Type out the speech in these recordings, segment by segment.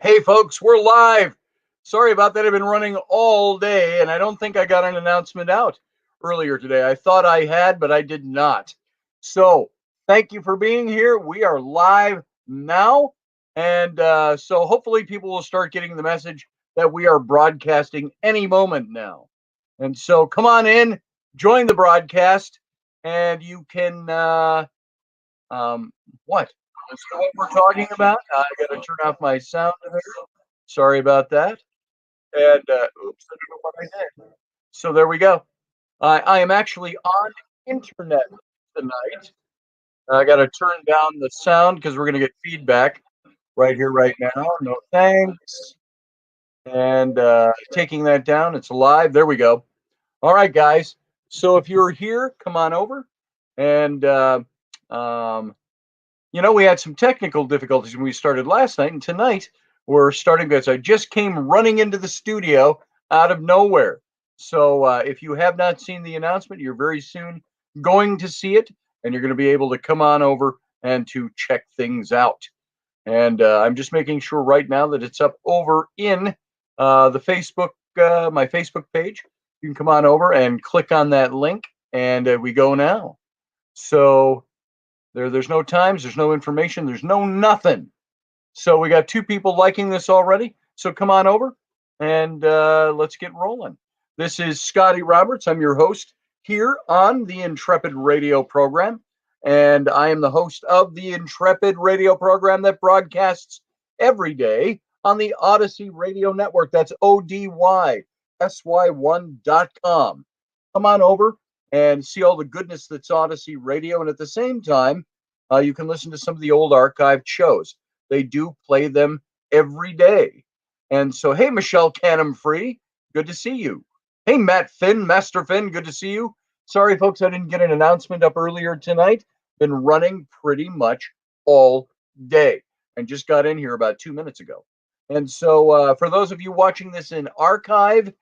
Hey, folks, we're live. Sorry about that. I've been running all day, and I don't think I got an announcement out earlier today. I thought I had, but I did not. So, thank you for being here. We are live now, and so hopefully people will start getting the message that we are broadcasting any moment now. And so, come on in, join the broadcast, and you can what? Is that what we're talking about? I got to turn off my sound there. Sorry about that. And oops, I don't know what I did. So there we go. I am actually on internet tonight. I got to turn down the sound because we're going to get feedback right here, right now. No thanks. And taking that down, it's live. There we go. All right, guys. So if you're here, come on over. And um, we had some technical difficulties when we started last night, and tonight we're starting because I just came running into the studio out of nowhere. So if you have not seen the announcement, you're very soon going to see it, and you're going to be able to come on over and to check things out. And I'm just making sure right now that it's up over in the Facebook, my Facebook page. You can come on over and click on that link, and we go now. So there's no times, there's no information, there's no nothing. So we got two people liking this already. So come on over and let's get rolling. This is Scotty Roberts. I'm your host here on the Intrepid radio program. And I am the host of the Intrepid radio program that broadcasts every day on the Odyssey Radio Network. That's ODYSY1.com. Come on over and see all the goodness that's Odyssey Radio. And at the same time, you can listen to some of the old archived shows. They do play them every day. And so, hey, Michelle Canham Free, good to see you. Hey, Matt Finn, Master Finn, good to see you. Sorry, folks, I didn't get an announcement up earlier tonight. Been running pretty much all day and just got in here about 2 minutes ago. And so for those of you watching this in archive,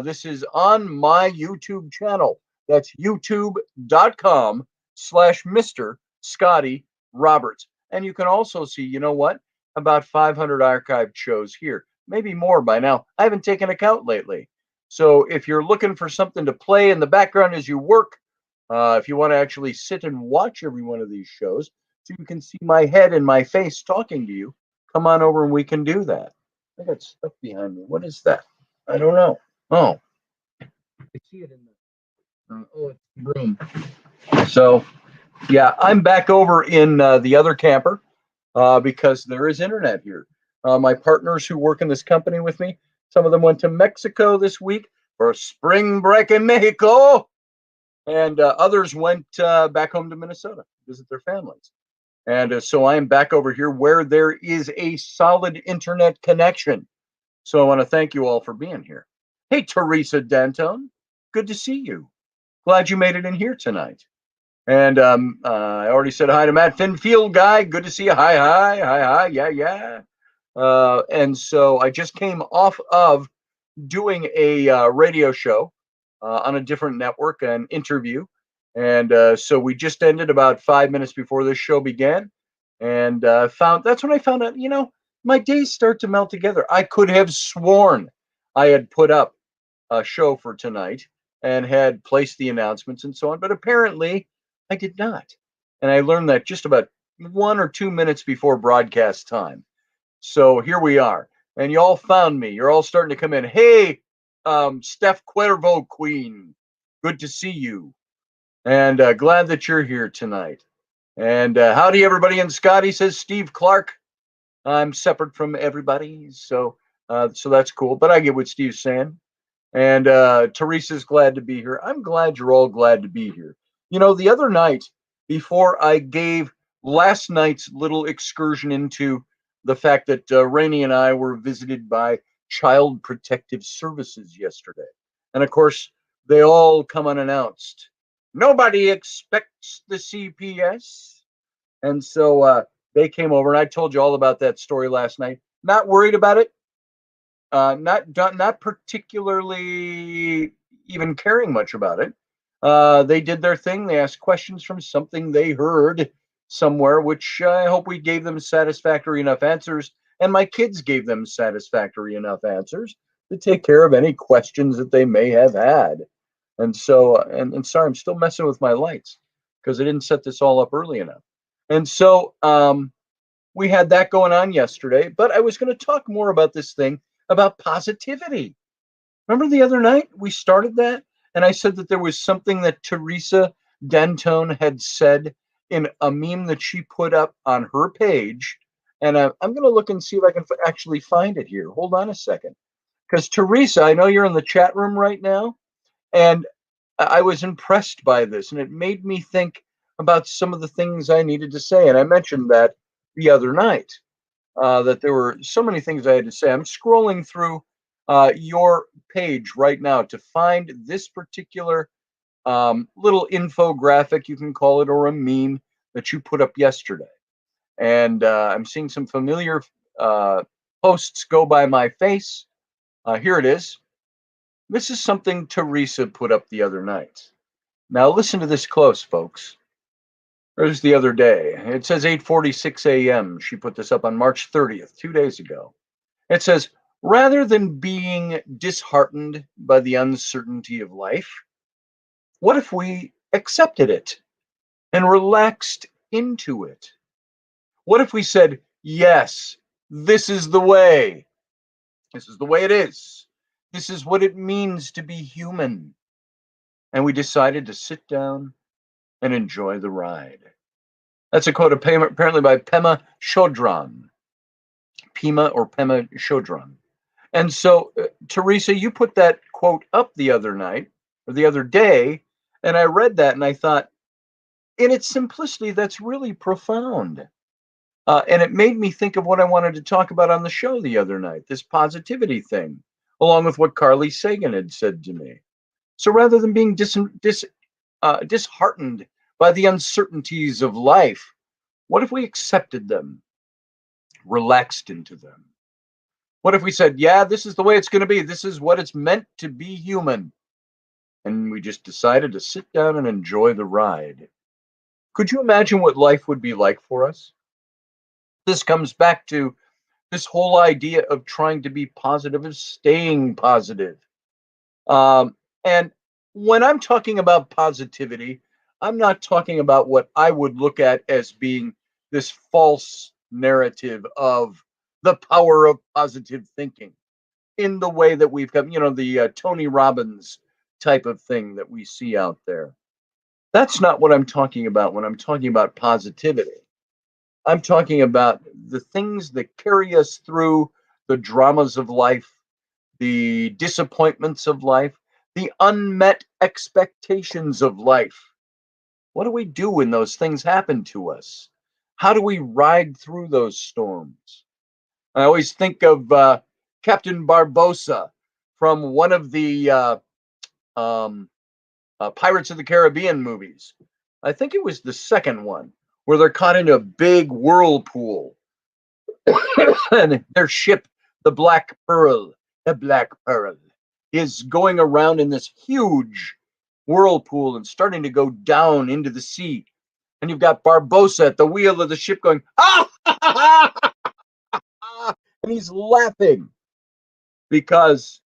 this is on my YouTube channel. That's youtube.com/Mr. Scotty Roberts. And you can also see, you know what? About 500 archived shows here, maybe more by now. I haven't taken a count lately. So if you're looking for something to play in the background as you work, if you want to actually sit and watch every one of these shows, so you can see my head and my face talking to you, come on over and we can do that. I got stuff behind me. What is that? I don't know. Oh, I see it in the. Oh, it's the broom. So, yeah, I'm back over in the other camper because there is internet here. My partners who work in this company with me, some of them went to Mexico this week for spring break in Mexico, and others went back home to Minnesota to visit their families. And so I am back over here where there is a solid internet connection. So I want to thank you all for being here. Hey, Teresa Dantone, good to see you. Glad you made it in here tonight. And I already said hi to Matt Finfield guy. Good to see you. Hi, yeah. And so I just came off of doing a radio show on a different network, an interview. And so we just ended about 5 minutes before this show began. And that's when I found out, my days start to melt together. I could have sworn I had put up a show for tonight and had placed the announcements and so on, but apparently I did not. And I learned that just about 1 or 2 minutes before broadcast time. So here we are. And you all found me. You're all starting to come in. Hey, Steph Cuervo Queen, good to see you. And glad that you're here tonight. And howdy, everybody. And Scotty says, Steve Clark, I'm separate from everybody. So that's cool. But I get what Steve's saying. And Teresa's glad to be here. I'm glad you're all glad to be here. The other night, before I gave last night's little excursion into the fact that Rainey and I were visited by Child Protective Services yesterday. And of course, they all come unannounced. Nobody expects the CPS. And so they came over, and I told you all about that story last night. Not worried about it. Not particularly even caring much about it. They did their thing. They asked questions from something they heard somewhere, which I hope we gave them satisfactory enough answers. and my kids gave them satisfactory enough answers to take care of any questions that they may have had. And so, and sorry, I'm still messing with my lights because I didn't set this all up early enough. And so, we had that going on yesterday, but I was going to talk more about this thing about positivity. Remember the other night we started that, and I said that there was something that Teresa Dantone had said in a meme that she put up on her page, and I'm going to look and see if I can actually find it here. Hold on a second, because Teresa, I know you're in the chat room right now, and I was impressed by this, and it made me think about some of the things I needed to say, and I mentioned that the other night, that there were so many things I had to say. I'm scrolling through your page right now to find this particular little infographic, you can call it, or a meme that you put up yesterday. And I'm seeing some familiar posts go by my face. Here it is. This is something Teresa put up the other night. Now listen to this close, folks. There's the other day. It says 8:46 a.m. She put this up on March 30th, 2 days ago. It says, rather than being disheartened by the uncertainty of life, what if we accepted it and relaxed into it? What if we said, yes, this is the way. This is the way it is. This is what it means to be human. And we decided to sit down and enjoy the ride. That's a quote apparently by Pema Chodron. Pema Chodron. And so, Teresa, you put that quote up the other night or the other day, and I read that and I thought, in its simplicity, that's really profound. And it made me think of what I wanted to talk about on the show the other night, this positivity thing, along with what Carly Sagan had said to me. So rather than being disheartened by the uncertainties of life, what if we accepted them, relaxed into them? What if we said, yeah, this is the way it's going to be. This is what it's meant to be human. And we just decided to sit down and enjoy the ride. Could you imagine what life would be like for us? This comes back to this whole idea of trying to be positive, of staying positive. And when I'm talking about positivity, I'm not talking about what I would look at as being this false narrative of the power of positive thinking in the way that we've got, the Tony Robbins type of thing that we see out there. That's not what I'm talking about when I'm talking about positivity. I'm talking about the things that carry us through the dramas of life, the disappointments of life, the unmet expectations of life. What do we do when those things happen to us? How do we ride through those storms? I always think of Captain Barbossa from one of the Pirates of the Caribbean movies. I think it was the second one where they're caught in a big whirlpool and their ship, the Black Pearl, is going around in this huge whirlpool and starting to go down into the sea. And you've got Barbossa at the wheel of the ship going, ah! And he's laughing because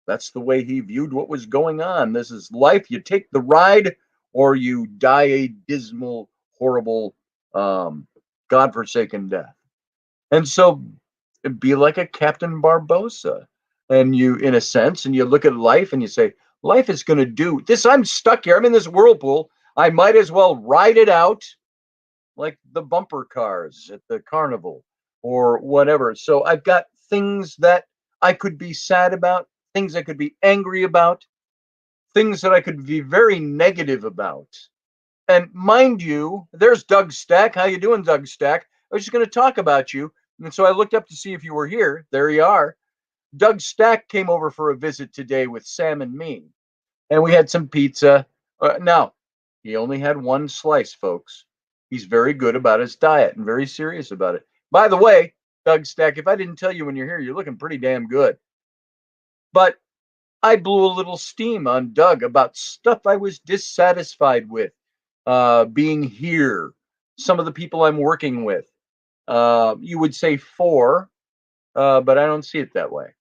that's the way he viewed what was going on. This is life. You take the ride or you die a dismal, horrible, godforsaken death. And so be like a Captain Barbossa. And you, in a sense, and you look at life and you say, life is going to do this. I'm stuck here. I'm in this whirlpool. I might as well ride it out like the bumper cars at the carnival or whatever. So I've got things that I could be sad about, things I could be angry about, things that I could be very negative about. And mind you, there's Doug Stack. How you doing, Doug Stack? I was just going to talk about you. And so I looked up to see if you were here. There you are. Doug Stack came over for a visit today with Sam and me. And we had some pizza. Now, he only had one slice, folks. He's very good about his diet and very serious about it. By the way, Doug Stack, if I didn't tell you when you're here, you're looking pretty damn good. But I blew a little steam on Doug about stuff I was dissatisfied with being here, some of the people I'm working with. You would say four, but I don't see it that way.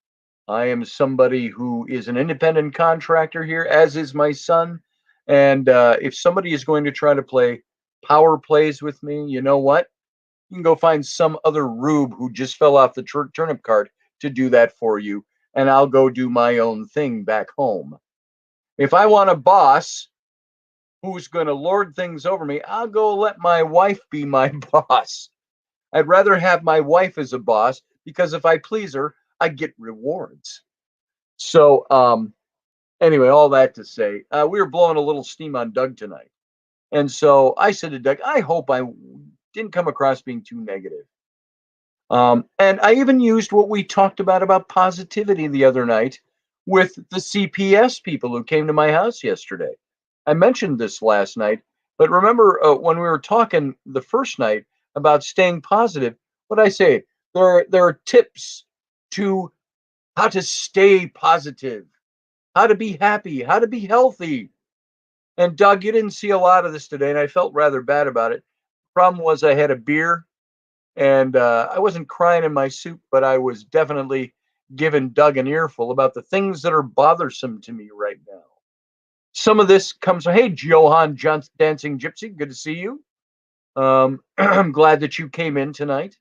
I am somebody who is an independent contractor here, as is my son. And if somebody is going to try to play power plays with me, you know what? You can go find some other rube who just fell off the turnip cart to do that for you, and I'll go do my own thing back home. If I want a boss who's going to lord things over me, I'll go let my wife be my boss. I'd rather have my wife as a boss because if I please her, I get rewards. So, anyway, all that to say, we were blowing a little steam on Doug tonight. And so I said to Doug, I hope I didn't come across being too negative. And I even used what we talked about positivity the other night with the CPS people who came to my house yesterday. I mentioned this last night, but remember when we were talking the first night about staying positive, what I say? There are tips to how to stay positive, how to be happy, how to be healthy. And Doug, you didn't see a lot of this today, and I felt rather bad about it. Problem was, I had a beer, and I wasn't crying in my soup, but I was definitely giving Doug an earful about the things that are bothersome to me right now. Some of this comes from, hey, Johan Dancing Gypsy, good to see you. I'm glad that you came in tonight.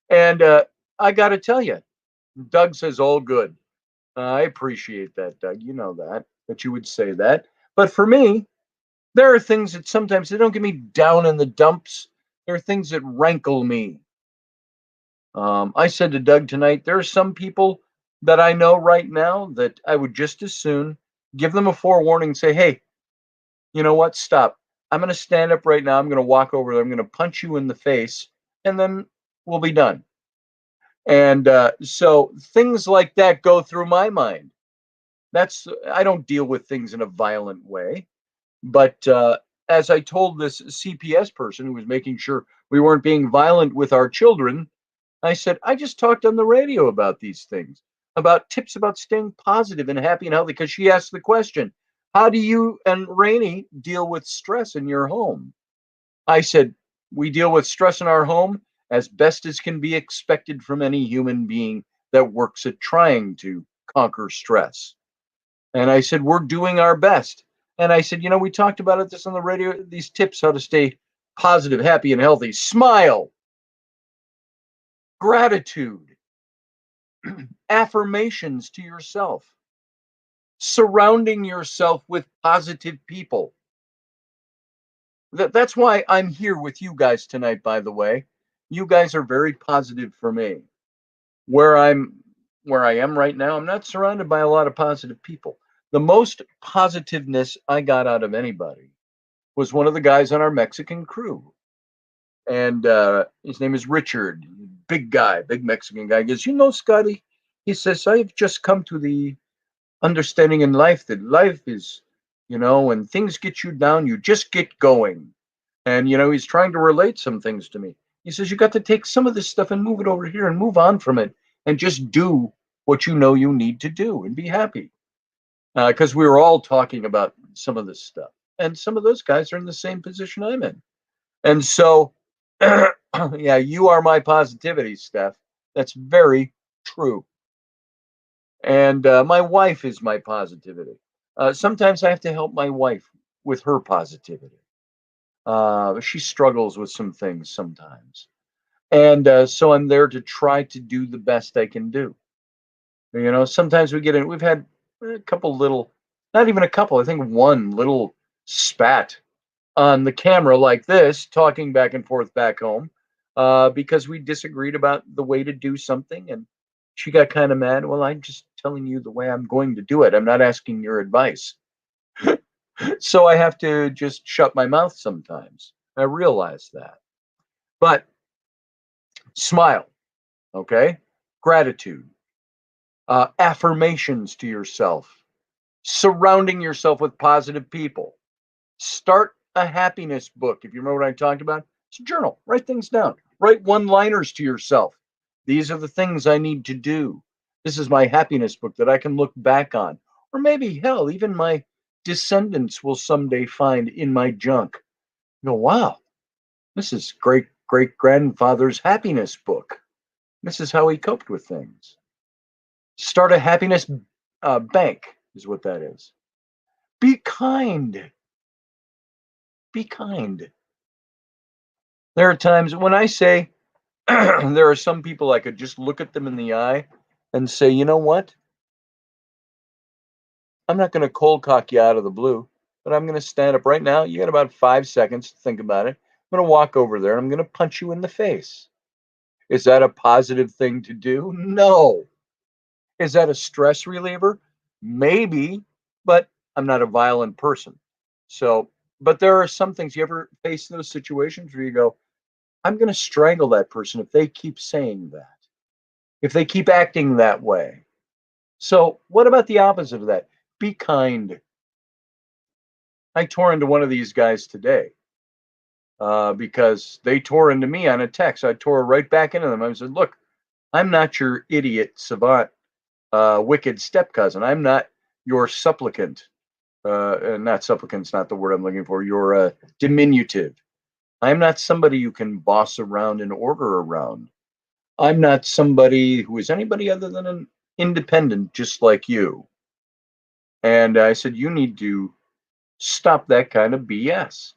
And I got to tell you, Doug says, all good. I appreciate that, Doug. You know that you would say that. But for me, there are things that sometimes they don't get me down in the dumps. There are things that rankle me. I said to Doug tonight, there are some people that I know right now that I would just as soon give them a forewarning and say, hey, you know what? Stop. I'm going to stand up right now. I'm going to walk over there. I'm going to punch you in the face, and then we'll be done. And so things like that go through my mind. I don't deal with things in a violent way. But as I told this CPS person who was making sure we weren't being violent with our children, I said, I just talked on the radio about these things, about tips about staying positive and happy and healthy. Because she asked the question, how do you and Rainey deal with stress in your home? I said, we deal with stress in our home as best as can be expected from any human being that works at trying to conquer stress. And I said, we're doing our best. And I said, we talked about it this on the radio, these tips, how to stay positive, happy, and healthy. Smile, gratitude, affirmations to yourself, surrounding yourself with positive people. That's why I'm here with you guys tonight, by the way. You guys are very positive for me. Where I am right now, I'm not surrounded by a lot of positive people. The most positiveness I got out of anybody was one of the guys on our Mexican crew. And his name is Richard, big guy, big Mexican guy. He goes, Scotty, he says, I've just come to the understanding in life that life is, when things get you down, you just get going. And, he's trying to relate some things to me. He says, you got to take some of this stuff and move it over here and move on from it and just do what you know you need to do and be happy. Because we were all talking about some of this stuff. And some of those guys are in the same position I'm in. And so, yeah, you are my positivity, Steph. That's very true. And my wife is my positivity. Sometimes I have to help my wife with her positivity. She struggles with some things sometimes. And so I'm there to try to do the best I can do. Sometimes we've had a couple little, not even a couple, I think one little spat on the camera like this, talking back and forth back home, because we disagreed about the way to do something. And she got kind of mad. Well, I'm just telling you the way I'm going to do it. I'm not asking your advice. So I have to just shut my mouth sometimes. I realize that. But smile, okay? Gratitude, affirmations to yourself, surrounding yourself with positive people. Start a happiness book. If you remember what I talked about, it's a journal. Write things down. Write one-liners to yourself. These are the things I need to do. This is my happiness book that I can look back on. Or maybe, hell, even my descendants will someday find in my junk. Wow, this is great great grandfather's happiness book. This is how he coped with things. Start a happiness bank, is what that is. Be kind. Be kind. There are times when I say there are some people I could just look at them in the eye and say, you know what? I'm not going to cold cock you out of the blue, but I'm going to stand up right now. You got about 5 seconds to think about it. I'm going to walk over there and I'm going to punch you in the face. Is that a positive thing to do? No. Is that a stress reliever? Maybe, but I'm not a violent person. So, but there are some things you ever face those situations where you go, I'm going to strangle that person if they keep saying that, if they keep acting that way. So, what about the opposite of that? Be kind. I tore into one of these guys today because they tore into me on a text. I tore right back into them. I said, look, I'm not your idiot savant, wicked step cousin. I'm not your supplicant. Not supplicant's not the word I'm looking for. Your diminutive. I'm not somebody you can boss around and order around. I'm not somebody who is anybody other than an independent, just like you. And I said, you need to stop that kind of BS.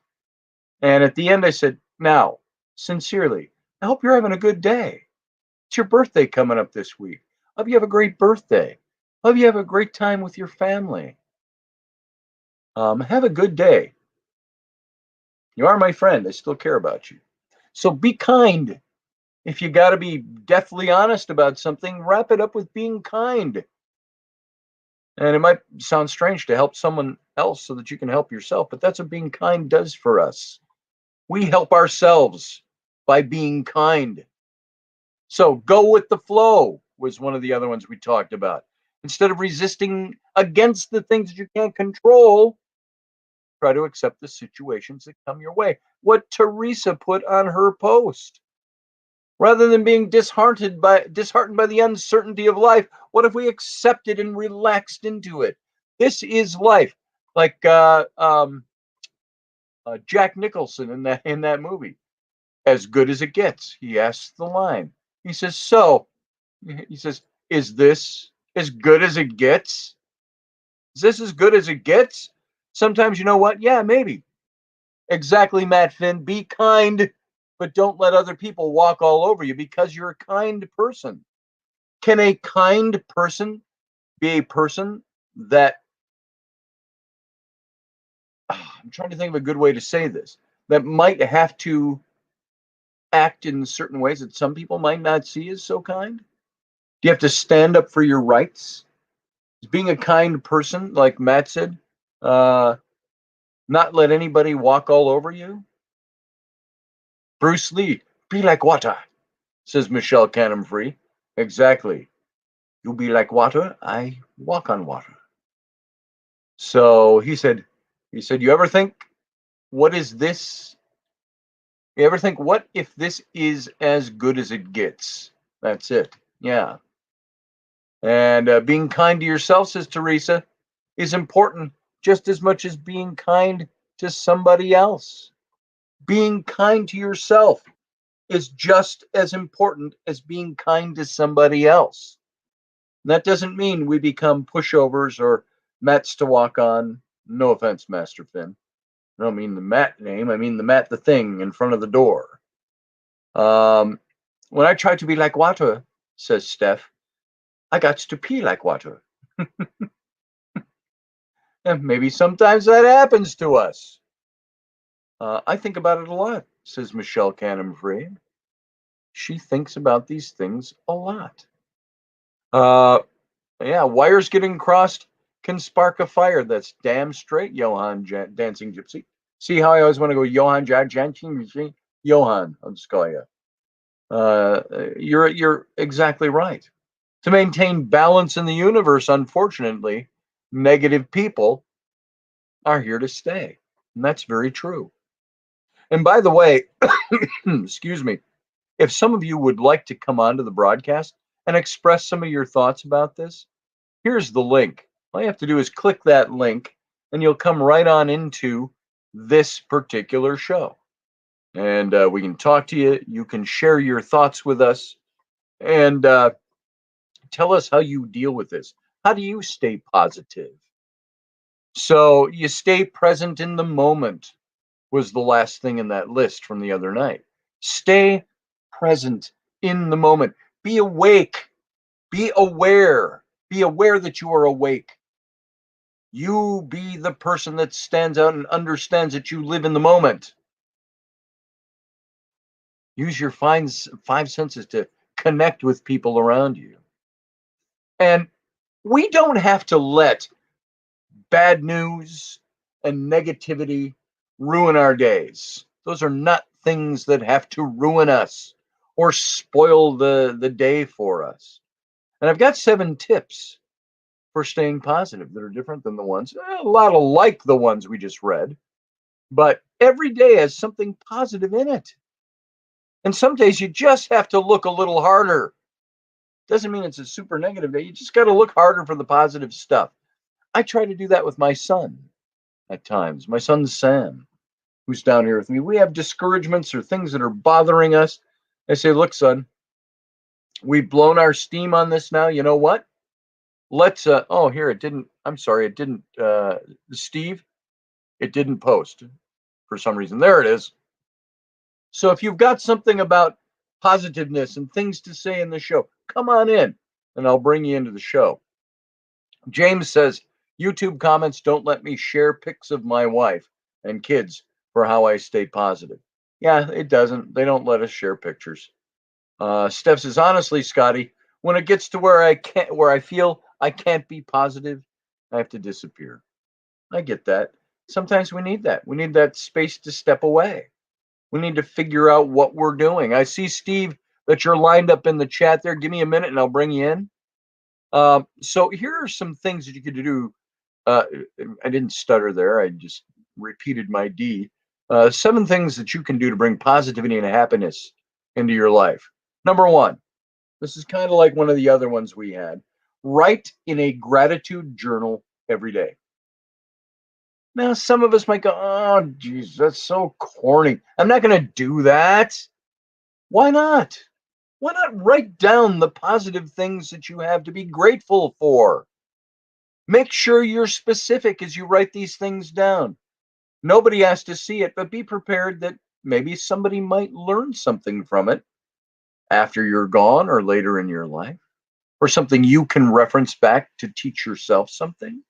And at the end, I said, now, sincerely, I hope you're having a good day. It's your birthday coming up this week. I hope you have a great birthday. I hope you have a great time with your family. Have a good day. You are my friend. I still care about you. So be kind. If you got to be deathly honest about something, wrap it up with being kind. And it might sound strange to help someone else so that you can help yourself, but that's what being kind does for us. We help ourselves by being kind. So go with the flow was one of the other ones we talked about. Instead of resisting against the things that you can't control, try to accept the situations that come your way. What Teresa put on her post. Rather than being disheartened by the uncertainty of life, what if we accepted and relaxed into it? This is life. Like Jack Nicholson in that movie. As good as it gets. He asks the line. He says, so, he says, is this as good as it gets? Is this as good as it gets? Sometimes, you know what? Yeah, maybe. Exactly, Matt Finn. Be kind, but don't let other people walk all over you because you're a kind person. Can a kind person be a person that, I'm trying to think of a good way to say this, that might have to act in certain ways that some people might not see as so kind? Do you have to stand up for your rights? Is being a kind person, like Matt said, uh, not let anybody walk all over you? Bruce Lee, be like water, says Michelle Cannon-Free. Exactly. You be like water, I walk on water. So you ever think, what is this? You ever think, what if this is as good as it gets? That's it. Yeah. And being kind to yourself, says Teresa, is important just as much as being kind to somebody else. Being kind to yourself is just as important as being kind to somebody else. And that doesn't mean we become pushovers or mats to walk on. No offense, Master Finn. I don't mean the mat name. I mean the mat, the thing in front of the door. When I try to be like water, says Steph, I got to pee like water. And maybe sometimes that happens to us. I think about it a lot, says Michelle Cannon-Free. She thinks about these things a lot. Uh, yeah, wires getting crossed can spark a fire. That's damn straight, Johann Dancing Gypsy. See how I always want to go Johann Dancing Johann, I'll just call you. You're exactly right. To maintain balance in the universe, unfortunately, negative people are here to stay. And that's very true. And by the way, excuse me, if some of you would like to come onto the broadcast and express some of your thoughts about this, here's the link. All you have to do is click that link and you'll come right on into this particular show. and we can talk to you. You can share your thoughts with us, and tell us how you deal with this. How do you stay positive? So you stay present in the moment was the last thing in that list from the other night. Stay present in the moment. Be awake. Be aware. Be aware that you are awake. You be the person that stands out and understands that you live in the moment. Use your five senses to connect with people around you. And we don't have to let bad news and negativity ruin our days. Those are not things that have to ruin us or spoil the day for us. And I've got 7 tips for staying positive that are different than the ones, a lot of like the ones we just read, but every day has something positive in it. And some days you just have to look a little harder. Doesn't mean it's a super negative day. You just got to look harder for the positive stuff. I try to do that with my son at times. My son Sam, who's down here with me. We have discouragements or things that are bothering us. I say, look, son, we've blown our steam on this now. You know what? Let's oh, here it didn't. I'm sorry, it didn't Steve, it didn't post for some reason. There it is. So if you've got something about positiveness and things to say in the show, come on in and I'll bring you into the show. James says, YouTube comments don't let me share pics of my wife and kids for how I stay positive. Yeah, it doesn't. They don't let us share pictures. Steph says, honestly, Scotty, when it gets to where I feel I can't be positive, I have to disappear. I get that. Sometimes we need that. We need that space to step away. We need to figure out what we're doing. I see, Steve, that you're lined up in the chat there. Give me a minute and I'll bring you in. So here are some things that you could do. I didn't stutter there. I just repeated my D. 7 things that you can do to bring positivity and happiness into your life. Number 1, this is kind of like one of the other ones we had. Write in a gratitude journal every day. Now, some of us might go, oh, geez, that's so corny. I'm not going to do that. Why not? Why not write down the positive things that you have to be grateful for? Make sure you're specific as you write these things down. Nobody has to see it, but be prepared that maybe somebody might learn something from it after you're gone or later in your life, or something you can reference back to teach yourself something.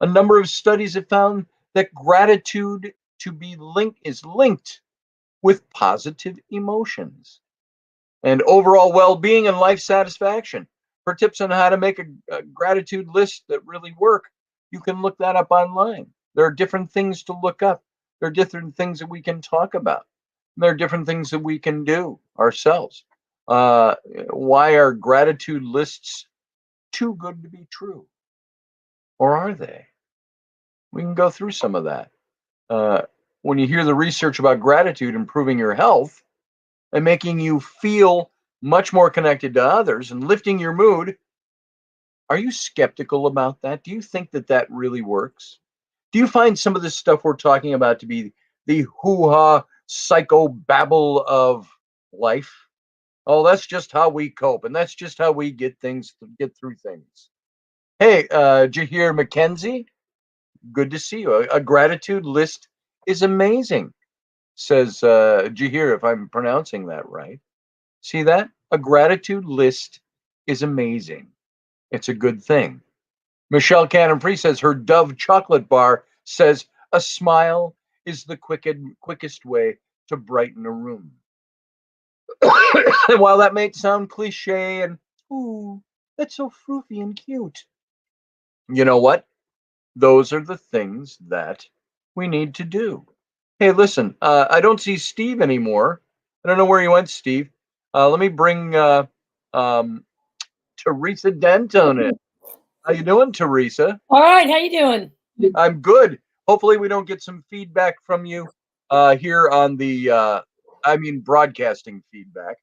A number of studies have found that gratitude is linked with positive emotions and overall well-being and life satisfaction. For tips on how to make a gratitude list that really work, you can look that up online. There are different things to look up. There are different things that we can talk about. There are different things that we can do ourselves. Why are gratitude lists too good to be true? Or are they? We can go through some of that. When you hear the research about gratitude improving your health and making you feel much more connected to others and lifting your mood, are you skeptical about that? Do you think that that really works? Do you find some of this stuff we're talking about to be the hoo-ha psycho babble of life? Oh, that's just how we cope, and that's just how we get through things. Hey, Jahir McKenzie, good to see you. A gratitude list is amazing, says Jahir, if I'm pronouncing that right. See that? A gratitude list is amazing. It's a good thing. Michelle Cannon Free says her Dove chocolate bar says a smile is the quickest way to brighten a room. And while that may sound cliche and, ooh, that's so froofy and cute, you know what? Those are the things that we need to do. Hey, listen, I don't see Steve anymore. I don't know where he went, Steve. Let me bring um, Teresa Denton in. How you doing, Teresa? All right, how you doing? I'm good. Hopefully, we don't get some feedback from you here on the, broadcasting feedback.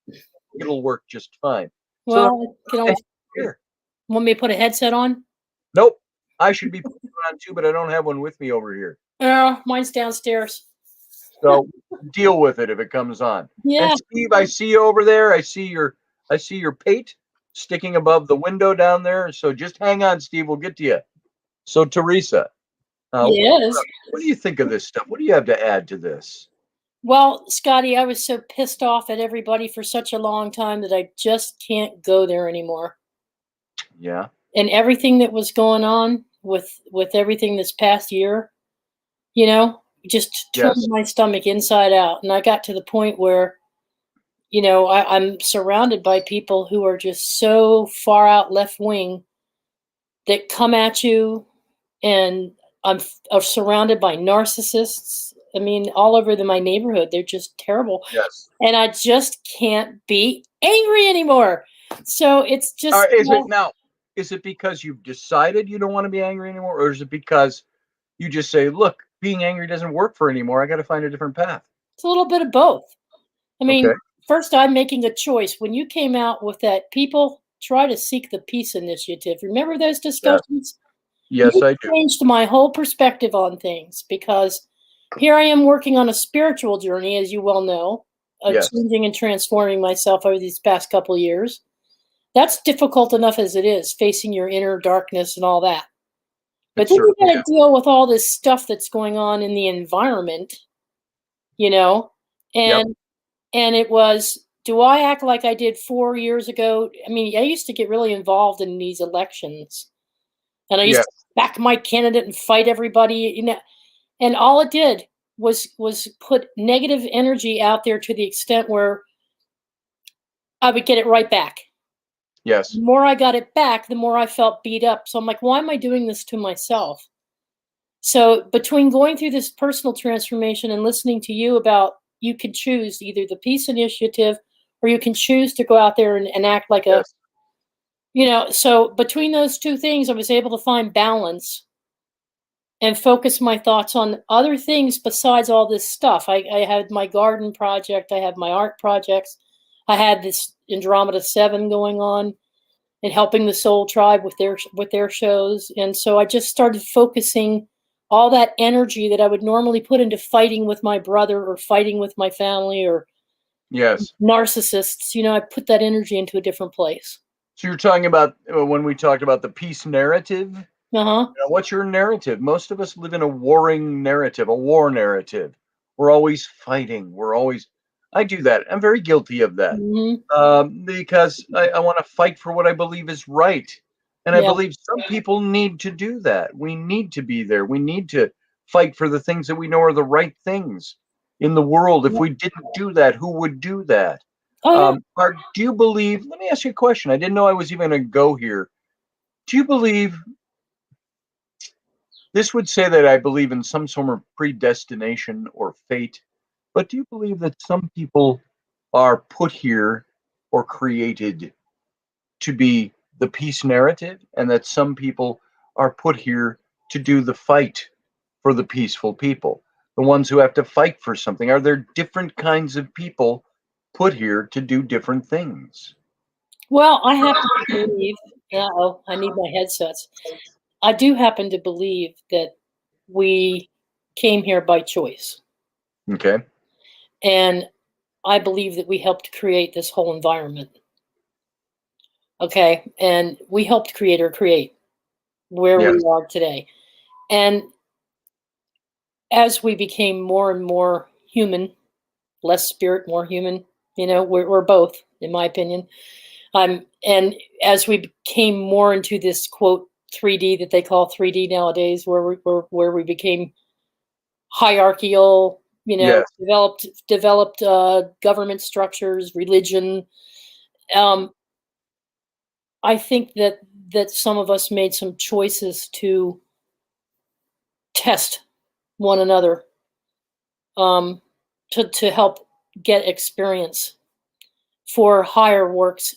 It'll work just fine. Well, So, here. Want me to put a headset on? Nope. I should be putting it on too, but I don't have one with me over here. Oh, mine's downstairs. So deal with it if it comes on. And Yeah. Steve, I see you over there. I see your pate sticking above the window down there. So just hang on, Steve. We'll get to you. So Teresa, Yes. what do you think of this stuff? What do you have to add to this? Well, Scotty, I was so pissed off at everybody for such a long time that I just can't go there anymore. Yeah. And everything that was going on with everything this past year, just turned Yes. my stomach inside out. And I got to the point where, I'm surrounded by people who are just so far out left wing that come at you, and I'm surrounded by narcissists. I mean, all over my neighborhood, they're just terrible, Yes. and I just can't be angry anymore. So it's just, Is it because you've decided you don't want to be angry anymore, or is it because you just say, look, being angry doesn't work for anymore. I got to find a different path. it's a little bit of both. I mean, Okay. first, I'm making a choice. When you came out with that, people try to seek the peace initiative. Remember those Yes. discussions? Yes, You I do. changed my whole perspective on things, because here I am working on a spiritual journey, as you well know, Yes. changing and transforming myself over these past couple of years. That's difficult enough as it is, facing your inner darkness and all that. It But then you certainly got is. to deal with all this stuff that's going on in the environment, you know, Yep. and it was, do I act like I did 4 years ago? I mean, I used to get really involved in these elections, and I used Yes. to back my candidate and fight everybody, and all it did was put negative energy out there to the extent where I would get it right back. Yes. The more I got it back, the more I felt beat up. So I'm like, why am I doing this to myself? So between going through this personal transformation and listening to you about, you can choose either the peace initiative, or you can choose to go out there and act like Yes. so between those two things, I was able to find balance and focus my thoughts on other things besides all this stuff. I had my garden project, I had my art projects, I had this Andromeda 7 going on, and helping the Soul Tribe with their shows. And so I just started focusing all that energy that I would normally put into fighting with my brother or fighting with my family or Yes. narcissists. I put that energy into a different place. So you're talking about when we talked about the peace narrative. Uh-huh. What's your narrative? Most of us live in a warring narrative, a war narrative. We're always fighting. I do that. I'm very guilty of that, Hmm. because I want to fight for what I believe is right. And I Yeah. believe some people need to do that. We need to be there. We need to fight for the things that we know are the right things in the world. If we didn't do that, who would do that? Oh, yeah. Do you believe? Let me ask you a question. I didn't know I was even going to go here. Do you believe? This would say that I believe in some sort of predestination or fate, but do you believe that some people are put here or created to be the peace narrative, and that some people are put here to do the fight for the peaceful people, the ones who have to fight for something? Are there different kinds of people put here to do different things? Well, I happen to believe, I need my headsets. I do happen to believe that we came here by choice. Okay. And I believe that we helped create this whole environment. Okay. And we helped create where Yes. we are today. And as we became more and more human, less spirit, more human, we're both, in my opinion. And as we became more into this quote 3D that they call 3D nowadays, where we became hierarchical, Yes. developed government structures, religion. Um, I think that some of us made some choices to test one another, um, to help get experience for higher works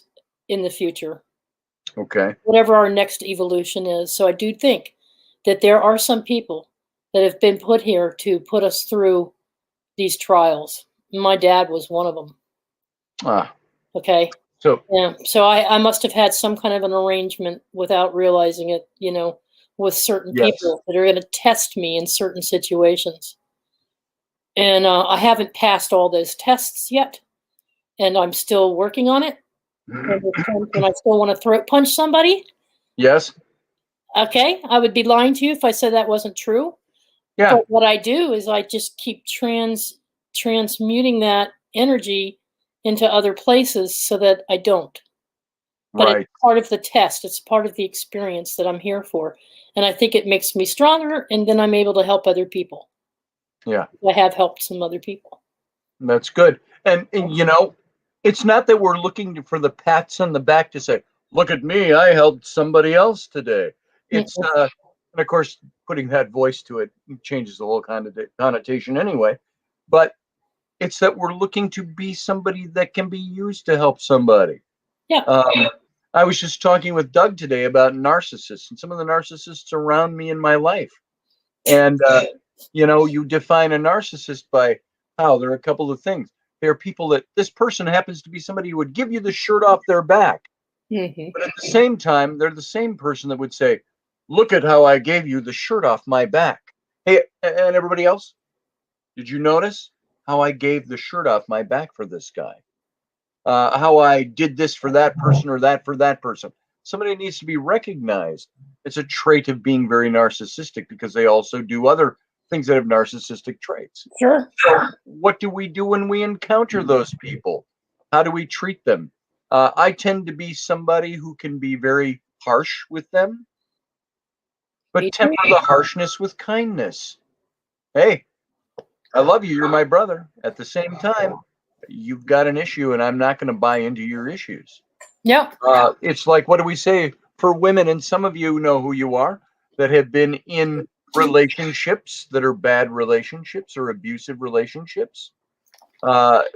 in the future, Okay. whatever our next evolution is. So I do think that there are some people that have been put here to put us through these trials. My dad was one of them. Ah. Okay. So Yeah. So I must have had some kind of an arrangement without realizing it, with certain yes. people that are going to test me in certain situations. And I haven't passed all those tests yet, and I'm still working on it. And there's times when I still want to throat punch somebody. Yes. Okay, I would be lying to you if I said that wasn't true. Yeah. But what I do is I just keep transmuting that energy into other places so that I don't. But Right. it's part of the test. It's part of the experience that I'm here for. And I think it makes me stronger, and then I'm able to help other people. Yeah. I have helped some other people. That's good. And you know, it's not that we're looking for the pats on the back to say, "Look at me, I helped somebody else today." It's Mhm. and of course, putting that voice to it changes the whole kind of connotation anyway. But it's that we're looking to be somebody that can be used to help somebody. Yeah. I was just talking with Doug today about narcissists and some of the narcissists around me in my life. And you know, you define a narcissist by how there are a couple of things. There are people that this person happens to be somebody who would give you the shirt off their back, Hmm. but at the same time, they're the same person that would say, "Look at how I gave you the shirt off my back." Hey, and everybody else, did you notice how I gave the shirt off my back for this guy? How I did this for that person or that for that person. Somebody needs to be recognized. It's a trait of being very narcissistic because they also do other things that have narcissistic traits. Sure. So, what do we do when we encounter those people? How do we treat them? I tend to be somebody who can be very harsh with them, Me but too. temper the harshness with kindness. Hey, I love you. You're my brother. At the same time, you've got an issue, and I'm not going to buy into your issues. Yep. It's like, what do we say for women? And some of you know who you are that have been in relationships that are bad relationships or abusive relationships.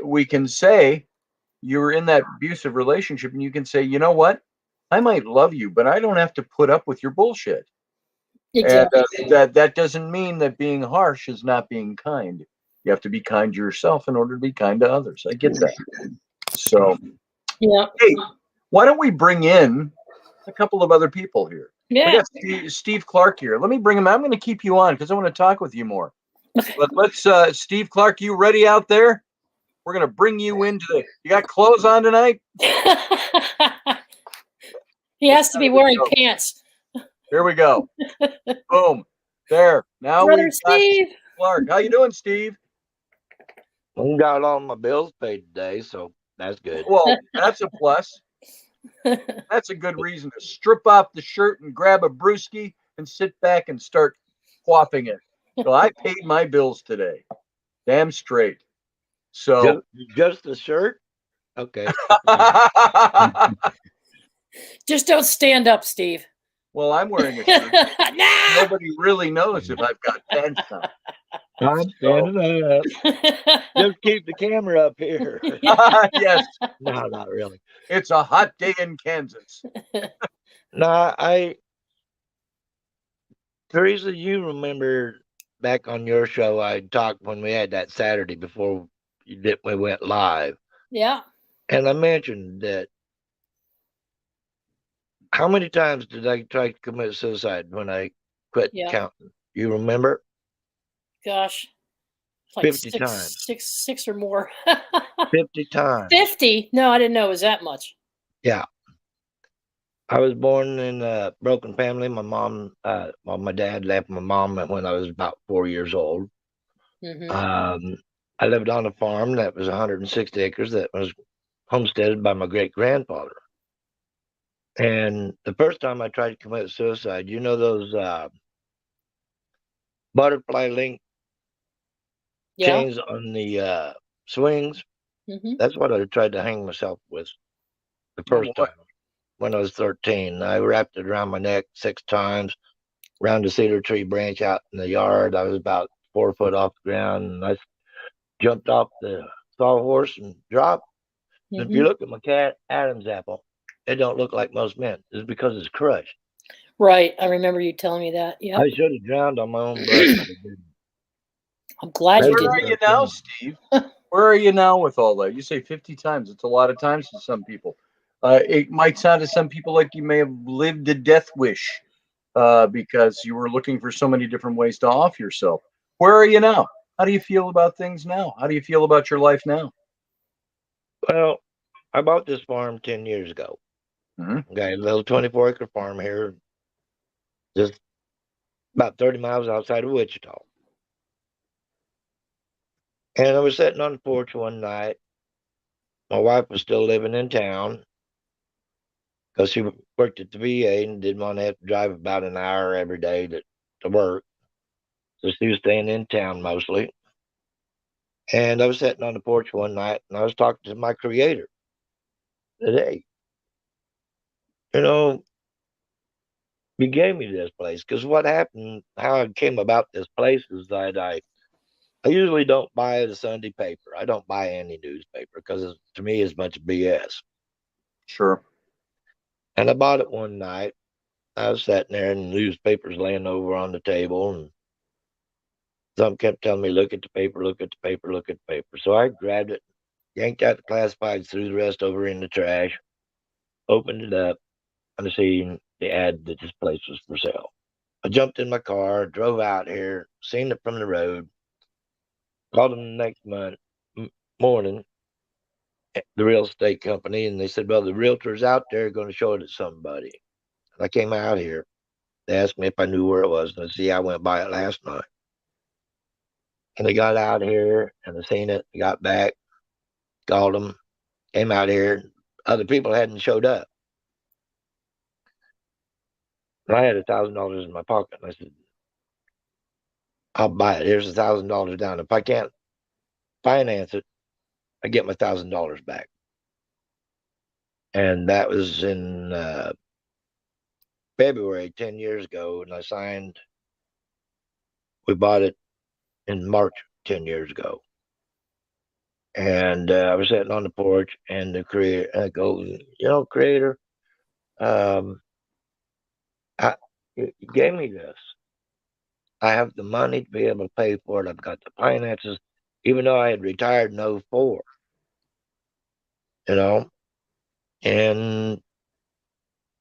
We can say you're in that abusive relationship, and you can say, you know what? I might love you, but I don't have to put up with your bullshit. And Exactly. that doesn't mean that being harsh is not being kind. You have to be kind to yourself in order to be kind to others. I get that. So, Yeah. hey, why don't we bring in a couple of other people here? We Yeah. got Steve Clark here. Let me bring him. I'm going to keep you on because I want to talk with you more. But let's, Steve Clark, you ready out there? We're going to bring you into the. You got clothes on tonight? He has to be wearing pants. Here we go. Boom. There. Now Brother we've got Steve. Clark. How you doing, Steve? I got all my bills paid today, so that's good. Well, that's a plus. That's a good reason to strip off the shirt and grab a brewski and sit back and start quaffing it. So I paid my bills today. Damn straight. So Just the shirt? Okay. Just don't stand up, Steve. well, I'm wearing a shirt. Nah! Nobody really knows if I've got pants on. I'm standing up. Just keep the camera up here. Yes, No, not really. it's a hot day in Kansas. No, Teresa, you remember back on your show I talked when we had that Saturday before we went live. Yeah. And I mentioned that how many times did I try to commit suicide when I quit Yeah. counting? You remember? Gosh. Like 50 times. six or more. 50 times. 50? No, I didn't know it was that much. Yeah. I was born in a broken family. My mom, my dad left my mom when I was about 4 years old. Mm-hmm. I lived on a farm that was 160 acres that was homesteaded by my great grandfather. And the first time I tried to commit suicide, you know those butterfly link Yeah. chains on the swings? Mm-hmm. That's what I tried to hang myself with the Oh, first boy. time when I was 13. I wrapped it around my neck 6 times, around a cedar tree branch out in the yard. I was about 4 foot off the ground, and I jumped off the sawhorse and dropped. If you Mm-hmm. look at my cat Adam's apple, it don't look like most men. It's because it's crushed. Right. I remember you telling me that. Yeah. I should have drowned on my own blood, but I didn't. I'm glad you Where didn't. are you now, Steve? Where are you now with all that? You say 50 times. It's a lot of times to some people. It might sound to some people like you may have lived a death wish because you were looking for so many different ways to off yourself. Where are you now? How do you feel about things now? How do you feel about your life now? Well, I bought this farm 10 years ago. Hmm. Got a little 24-acre farm here, just about 30 miles outside of Wichita. And I was sitting on the porch one night. My wife was still living in town because she worked at the VA and didn't want to have to drive about an hour every day to work. So she was staying in town mostly. And I was sitting on the porch one night and I was talking to my creator today. You know, you gave me this place because what happened, how I came about this place is that I usually don't buy the Sunday paper. I don't buy any newspaper because to me it's a bunch of BS. Sure. And I bought it one night. I was sitting there and the newspaper's laying over on the table and some kept telling me, look at the paper, look at the paper, look at the paper. So I grabbed it, yanked out the classifieds, threw the rest over in the trash, opened it up, and I seen the ad that this place was for sale. I jumped in my car, drove out here, seen it from the road, called them the next morning, the real estate company, and they said, well, the realtor's out there going to show it to somebody. And I came out here. They asked me if I knew where it was, and I said, yeah, I went by it last night. And they got out here, and I seen it, got back, called them, came out here. Other people hadn't showed up. And I had $1,000 in my pocket, and I said, I'll buy it. Here's $1,000 down. If I can't finance it, I get my $1,000 back. And that was in February 10 years ago, and I signed. We bought it in March 10 years ago. And I was sitting on the porch, and the creator, I go, creator, um, you gave me this. I have the money to be able to pay for it. I've got the finances, even though I had retired in '04, you know, and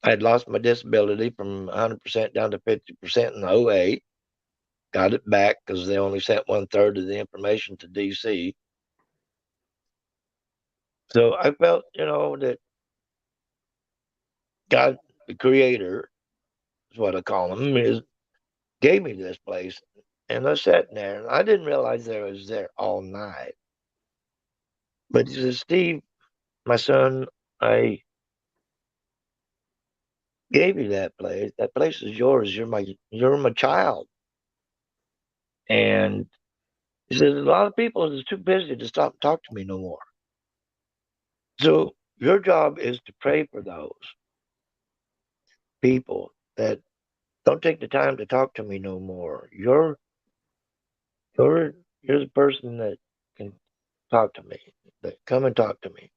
I had lost my disability from 100% down to 50% in '08. Got it back because they only sent 1/3 of the information to DC. So I felt, that God, the creator, is what I call him, gave me this place. And I sat there and I didn't realize I was there all night. But he said, Steve, my son, I gave you that place. That place is yours. You're my child. And he says, a lot of people is too busy to stop and talk to me no more. So your job is to pray for those people that don't take the time to talk to me no more. You're you're the person that can talk to me, that come and talk to me.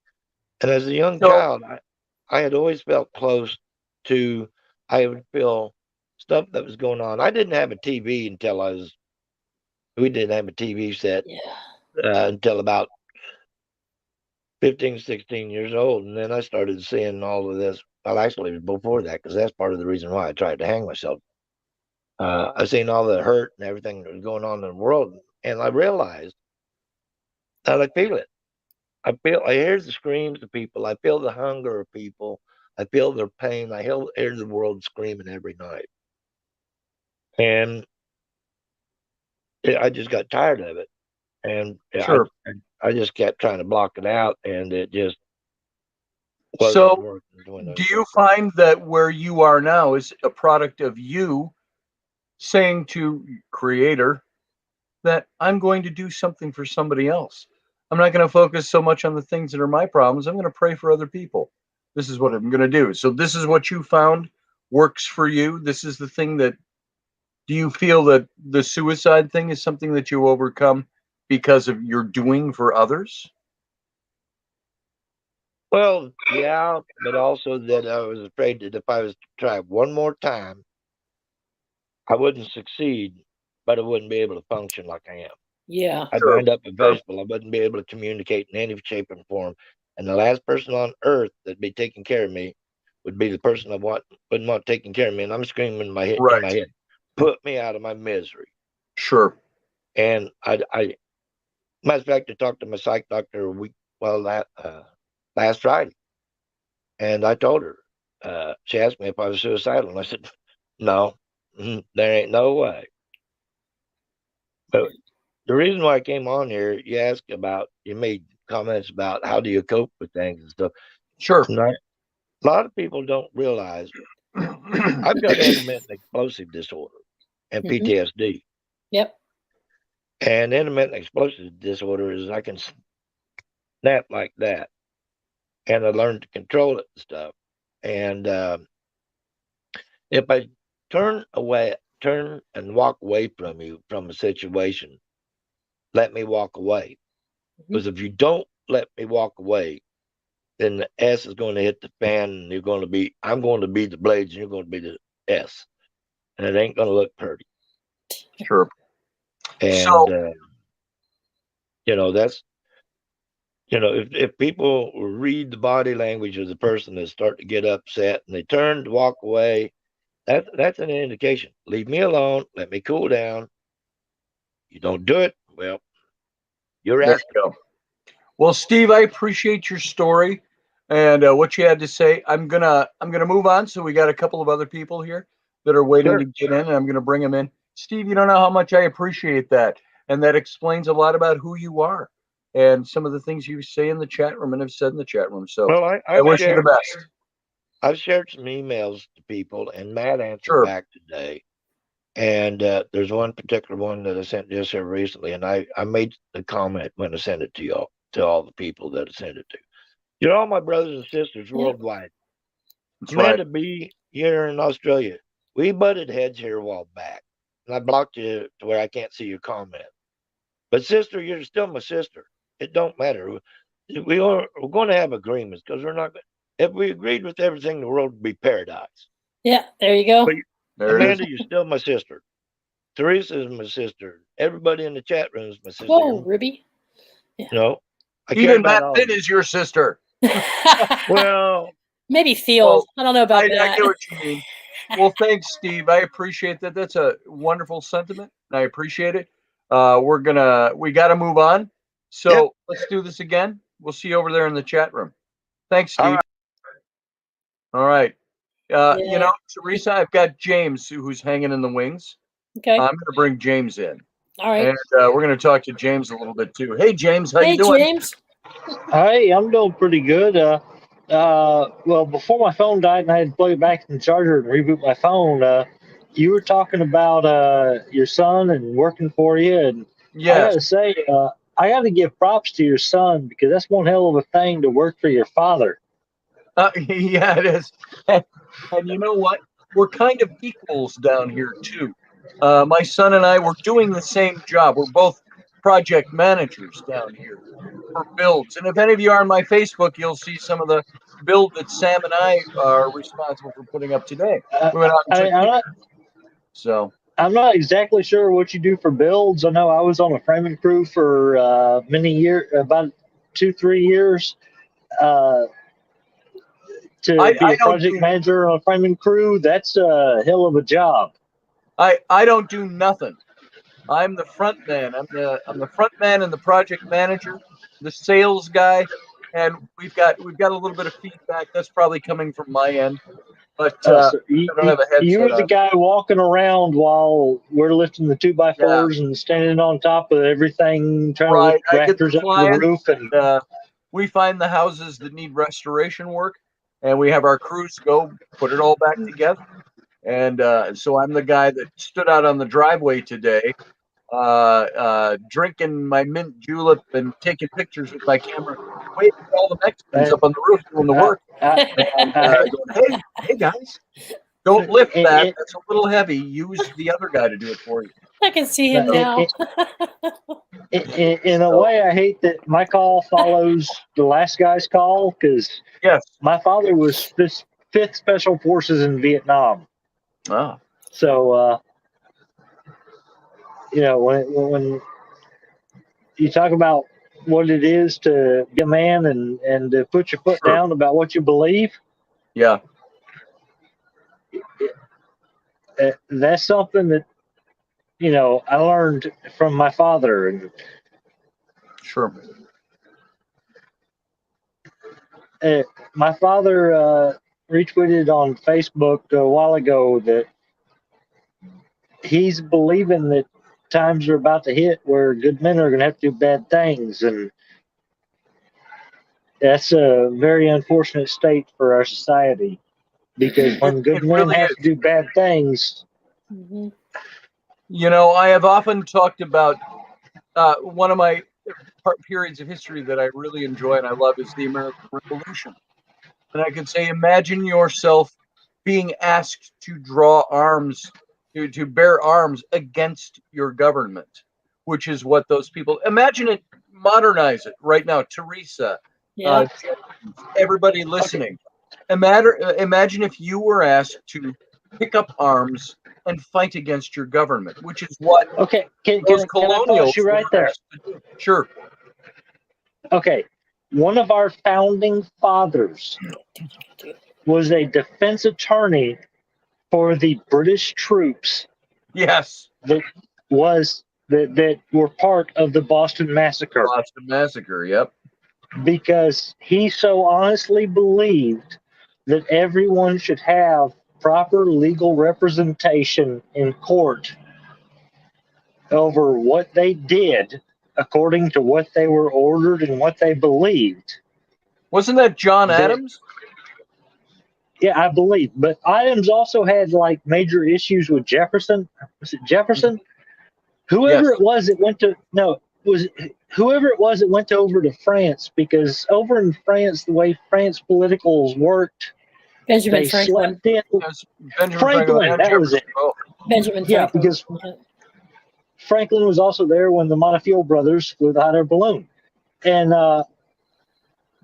And as a young So, child, I had always felt close to, I would feel stuff that was going on. I didn't have a TV until we didn't have a TV set Yeah. until about 15, 16 years old. And then I started seeing all of this. Well, actually, it was before that, because that's part of the reason why I tried to hang myself. I seen all the hurt and everything that was going on in the world. And I realized that I feel it. I hear the screams of people. I feel the hunger of people. I feel their pain. I hear the world screaming every night. And I just got tired of it. And sure. I just kept trying to block it out, and it just wasn't So, working when I do was you thinking. find that where you are now is a product of you saying to creator that I'm going to do something for somebody else? I'm not going to focus so much on the things that are my problems. I'm going to pray for other people. This is what I'm going to do. So, this is what you found works for you. This is the thing that, do you feel that the suicide thing is something that you overcome because of your doing for others? Well, yeah, but also that I was afraid that if I was to try one more time, I wouldn't succeed, but I wouldn't be able to function like I am. Yeah. I'd Sure, wind up a sure. vegetable. I wouldn't be able to communicate in any shape and form. And the last person on earth that'd be taking care of me would be the person wouldn't want taking care of me. And I'm screaming in my head, Right. put me out of my misery. Sure. And matter of fact, I talked to my psych doctor last Friday, and I told her. She asked me if I was suicidal, and I said, "No, there ain't no way." But the reason why I came on here, you made comments about how do you cope with things and stuff. Sure. And a lot of people don't realize I've got intermittent explosive disorder and PTSD. Yep. And intermittent explosive disorder is I can snap like that, and I learned to control it and stuff. And if I turn and walk away from a situation, let me walk away. Because if you don't let me walk away, then the S is going to hit the fan, and I'm going to be the blades, and you're going to be the S, and it ain't going to look pretty. Sure. And So, that's if people read the body language of the person that start to get upset and they turn to walk away, that's an indication. Leave me alone. Let me cool down. You don't do it, well, you're there asking. you go. Well, Steve, I appreciate your story and what you had to say. I'm gonna move on. So we got a couple of other people here that are waiting to get in, and I'm gonna bring them in. Steve, you don't know how much I appreciate that, and that explains a lot about who you are and some of the things you say in the chat room and have said in the chat room. So Well, I wish you the best. I've shared some emails to people, and Matt answered Sure. back today. And there's one particular one that I sent just here recently, and I made the comment when I sent it to y'all, to all the people that I sent it to. You're all my brothers and sisters worldwide. That's Amanda right. B here in Australia. We butted heads here a while back, and I blocked you to where I can't see your comment. But sister, you're still my sister. It don't matter. We're going to have agreements, because we're not. If we agreed with everything, the world would be paradise. Yeah, there you go. But There it is. Amanda, you're still my sister. Teresa is my sister. Everybody in the chat room is my sister. Whoa, Ruby. I care Even about Matt all Pitt of you. is your sister. Well, Maybe Field. I don't know about I that. get what you mean. Well, thanks, Steve. I appreciate that. That's a wonderful sentiment. I appreciate it. We got to move on. So let's do this again. We'll see you over there in the chat room. Thanks, Steve. All right. Teresa, I've got James who's hanging in the wings. Okay. I'm going to bring James in. All right. And we're going to talk to James a little bit too. Hey, James, how you doing? James. Hey, I'm doing pretty good. Well, before my phone died and I had to plug it back in the charger and reboot my phone, you were talking about your son and working for you, and I got Yes. to say, I got to give props to your son, because that's one hell of a thing to work for your father. Yeah, it is. And you know what? We're kind of equals down here too. My son and I were doing the same job. We're both project managers down here for builds. And if any of you are on my Facebook, you'll see some of the build that Sam and I are responsible for putting up today. We went out and took I'm not exactly sure what you do for builds. I know I was on a framing crew for many years, about 2-3 years. To be a project manager on a framing crew, that's a hell of a job. I don't do nothing. I'm the front man. I'm the front man and the project manager, the sales guy, and we've got a little bit of feedback that's probably coming from my end. But I don't have a headset you were the on. guy walking around while we're lifting the 2x4s and standing on top of everything, trying to lift rafters up to the roof. And we find the houses that need restoration work, and we have our crews go put it all back together. And so I'm the guy that stood out on the driveway today, drinking my mint julep and taking pictures with my camera, waving at all the Mexicans up on the roof doing the work. Going, hey guys, don't lift that. That's a little heavy. Use the other guy to do it for you. I can see him now. In a way, I hate that my call follows the last guy's call, because my father was 5th Special Forces in Vietnam. Oh. So, when you talk about what it is to be a man and to put your foot down about what you believe, that's something that I learned from my father. And Sure. my father retweeted on Facebook a while ago that he's believing that times are about to hit where good men are going to have to do bad things. And that's a very unfortunate state for our society, because when good It men really have is. to do bad things, Mhm. I have often talked about one of my periods of history that I really enjoy and I love is the American Revolution. And I could say, imagine yourself being asked to draw arms, to bear arms against your government, which is what those people imagine it, modernize it right now. Teresa, Yeah. everybody listening, imagine if you were asked to pick up arms and fight against your government, which is what okay, those can I pause colonials you right were there? asked to do. Sure. Okay, one of our founding fathers was a defense attorney for the British troops Yes. that that were part of the Boston Massacre, Boston Massacre. Yep. because he so honestly believed that everyone should have proper legal representation in court over what they did according to what they were ordered and what they believed. Wasn't that John That- Adams? Yeah, I believe. But Adams also had like major issues with Jefferson. Was it Jefferson? Whoever Yes. it was that went to no, it was whoever it was that went over to France, because over in France, the way France politicals worked, Benjamin they Franklin. slept in. Yes. Benjamin Franklin, and that was Jefferson. it. Oh, Benjamin Yeah, Franklin. because Franklin was also there when the Montefiore brothers flew the hot air balloon, and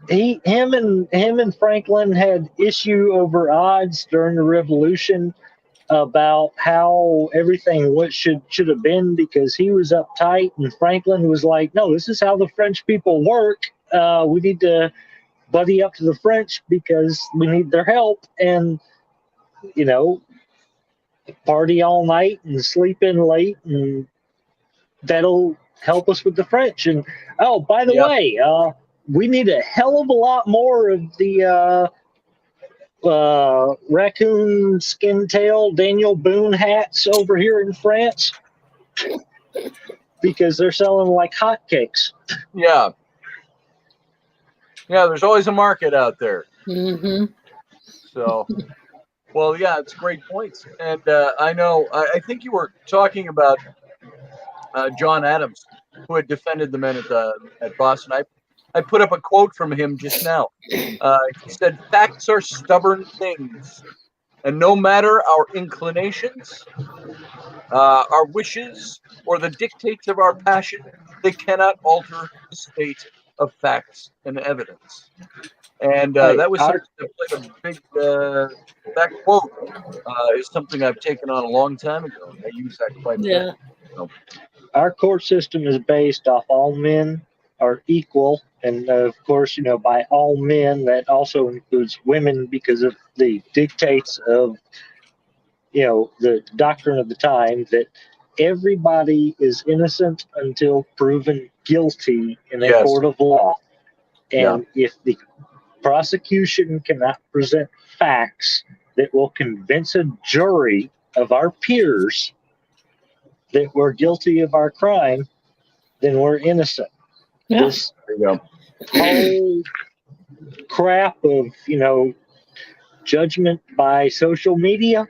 him and Franklin had issue over odds during the Revolution about how everything what should have been, because he was uptight and Franklin was like, no, this is how the French people work. We need to buddy up to the French because we need their help, and you know, party all night and sleep in late, and that'll help us with the French. And oh, by the yeah. way, we need a hell of a lot more of the raccoon skin tail Daniel Boone hats over here in France, because they're selling like hotcakes. Yeah. Yeah. There's always a market out there. Mm-hmm. So, well, yeah, it's great points. And I know, I think you were talking about John Adams, who had defended the men at Boston. I put up a quote from him just now. He said, "Facts are stubborn things, and no matter our inclinations, our wishes, or the dictates of our passion, they cannot alter the state of facts and evidence." And that was something that played a big. That quote is something I've taken on a long time ago, and I use that quite a bit. Yeah. So, Our court system is based off all men are equal, and of course, by all men that also includes women, because of the dictates of the doctrine of the time that everybody is innocent until proven guilty in a yes. court of law. Yeah. And if the prosecution cannot present facts that will convince a jury of our peers that we're guilty of our crime, then we're innocent. Yeah. This There you go. whole crap of, judgment by social media,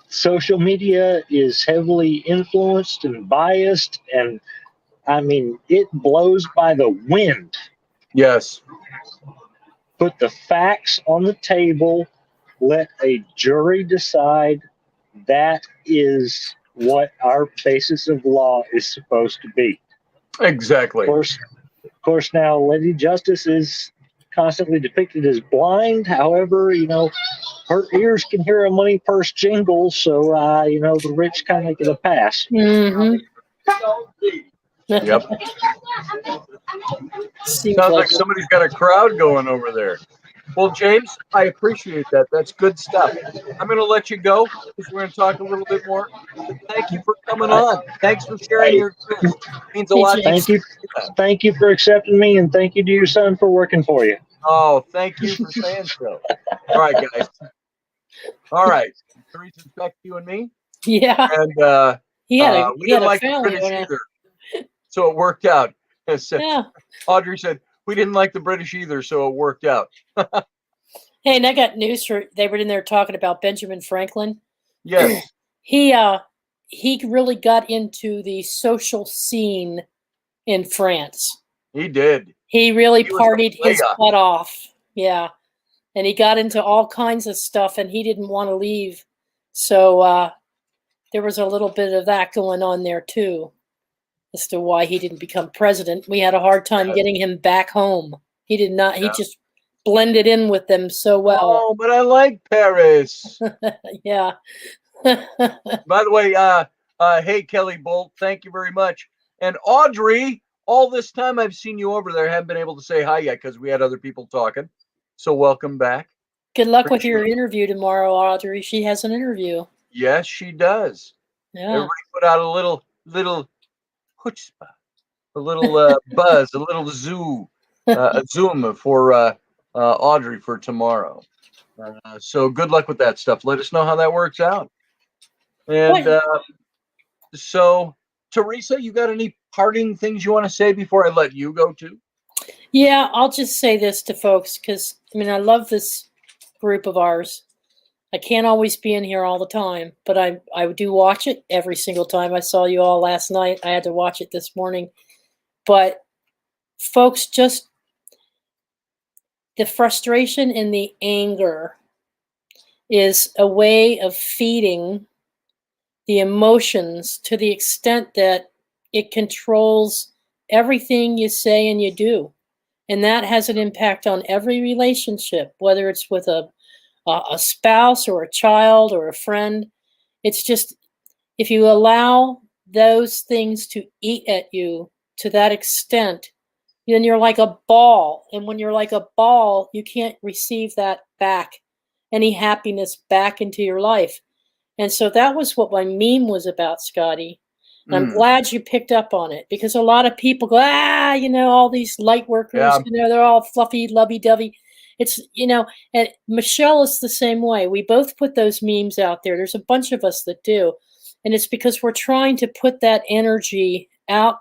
social media is heavily influenced and biased, and I mean, it blows by the wind. Yes. Put the facts on the table, let a jury decide. That is what our basis of law is supposed to be. Exactly. Of course, now Lady Justice is constantly depicted as blind. However, her ears can hear a money purse jingle, so the rich kind of get a pass. Mm-hmm. Yep. Seems Sounds like like somebody's got a crowd going over there. Well, James, I appreciate that. That's good stuff. I'm going to let you go because we're going to talk a little bit more. But thank you for coming I, on. Thanks for sharing I, your experience. It means a Hey, lot to me. James. thank you for accepting me, and thank you to your son for working for you. Oh, thank you for saying so. All right, guys. All right. Teresa, it's back to you and me. Yeah, And he had a we he had didn't a like the family British on it. either. So it worked out. Yeah. Audrey said, we didn't like the British either. So it worked out. Hey, and I got news for they were in there talking about Benjamin Franklin. Yes, He really got into the social scene in France. he did. He really He was a partied his player. butt off. Yeah. And he got into all kinds of stuff and he didn't want to leave. So there was a little bit of that going on there too, as to why he didn't become president. We had a hard time getting him back home. He did not, he Yeah. just blended in with them so well. Oh, but I like Paris. Yeah. By the way, hey, Kelly Bolt, thank you very much. And Audrey, all this time I've seen you over there, haven't been able to say hi yet because we had other people talking. So welcome back. Good luck with Appreciate your it. interview tomorrow, Audrey. She has an interview. Yes, she does. Yeah. Everybody put out a little chutzpah, a little buzz, a little a zoom for Audrey for tomorrow. So good luck with that stuff. Let us know how that works out. And so, Teresa, you got any parting things you want to say before I let you go too? Yeah, I'll just say this to folks because I love this group of ours. I can't always be in here all the time, but I do watch it every single time. I saw you all last night. I had to watch it this morning. But folks, just the frustration and the anger is a way of feeding the emotions to the extent that it controls everything you say and you do. And that has an impact on every relationship, whether it's with a spouse or a child or a friend. It's just, if you allow those things to eat at you to that extent, then you're like a ball. And when you're like a ball, you can't receive that back, any happiness back into your life. And so that was what my meme was about, Scotty. And I'm glad you picked up on it because a lot of people go, all these light workers, Yeah. they're all fluffy, lovey-dovey. It's, and Michelle is the same way. We both put those memes out there. There's a bunch of us that do. And it's because we're trying to put that energy out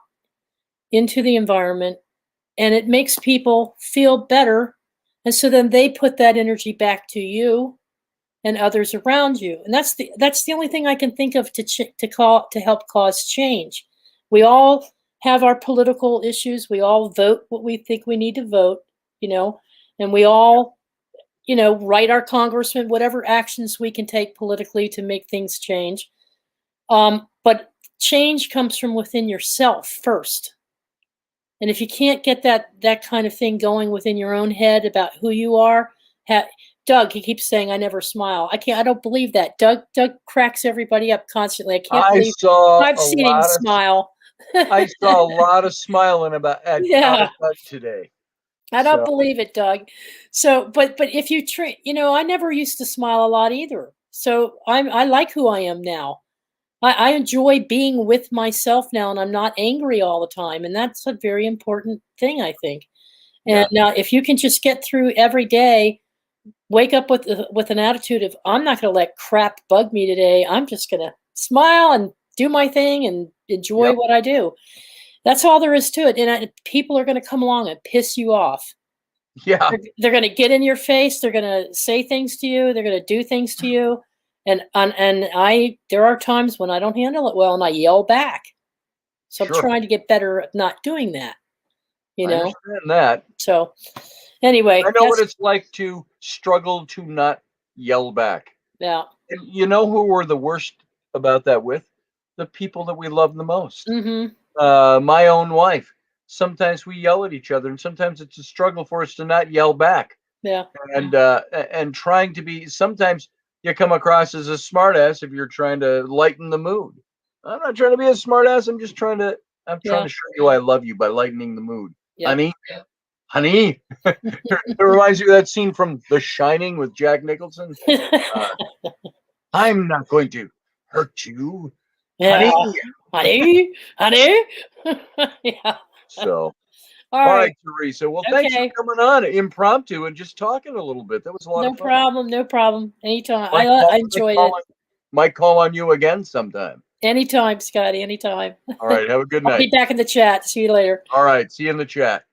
into the environment and it makes people feel better. And so then they put that energy back to you and others around you. And that's the only thing I can think of to help cause change. We all have our political issues. We all vote what we think we need to vote, and we all, write our congressman, whatever actions we can take politically to make things change. But change comes from within yourself first. And if you can't get that kind of thing going within your own head about who you are, Doug, he keeps saying, I never smile. I don't believe that. Doug cracks everybody up constantly. I can't believe I've seen him smile. I saw a lot of smiling out of Doug today. I don't believe it, Doug. So, but if you treat, I never used to smile a lot either. So I like who I am now. I enjoy being with myself now, and I'm not angry all the time. And that's a very important thing, I think. And if you can just get through every day, wake up with an attitude of, I'm not going to let crap bug me today. I'm just going to smile and do my thing and enjoy what I do. That's all there is to it. And people are going to come along and piss you off. Yeah. They're going to get in your face. They're going to say things to you. They're going to do things to you. And there are times when I don't handle it well and I yell back. So I'm trying to get better at not doing that. I understand that. So anyway, I know what it's like to struggle to not yell back. Yeah. And you know who we're the worst about that with? The people that we love the most. Mm-hmm. My own wife. Sometimes we yell at each other, and sometimes it's a struggle for us to not yell back. Yeah. And trying to be. Sometimes you come across as a smartass if you're trying to lighten the mood. I'm not trying to be a smartass. I'm trying to show you I love you by lightening the mood. Honey, honey. It reminds you of that scene from The Shining with Jack Nicholson. I'm not going to hurt you, Yeah, honey. honey, honey. Yeah. So, All all right. right, Teresa. Well, thanks for Okay. coming on impromptu and just talking a little bit. That was a lot No of fun. problem. No problem. Anytime. Might I call, enjoyed it. might call on you again sometime. Anytime, Scotty. Anytime. All right. Have a good I'll night. be back in the chat. See you later. All right. See you in the chat.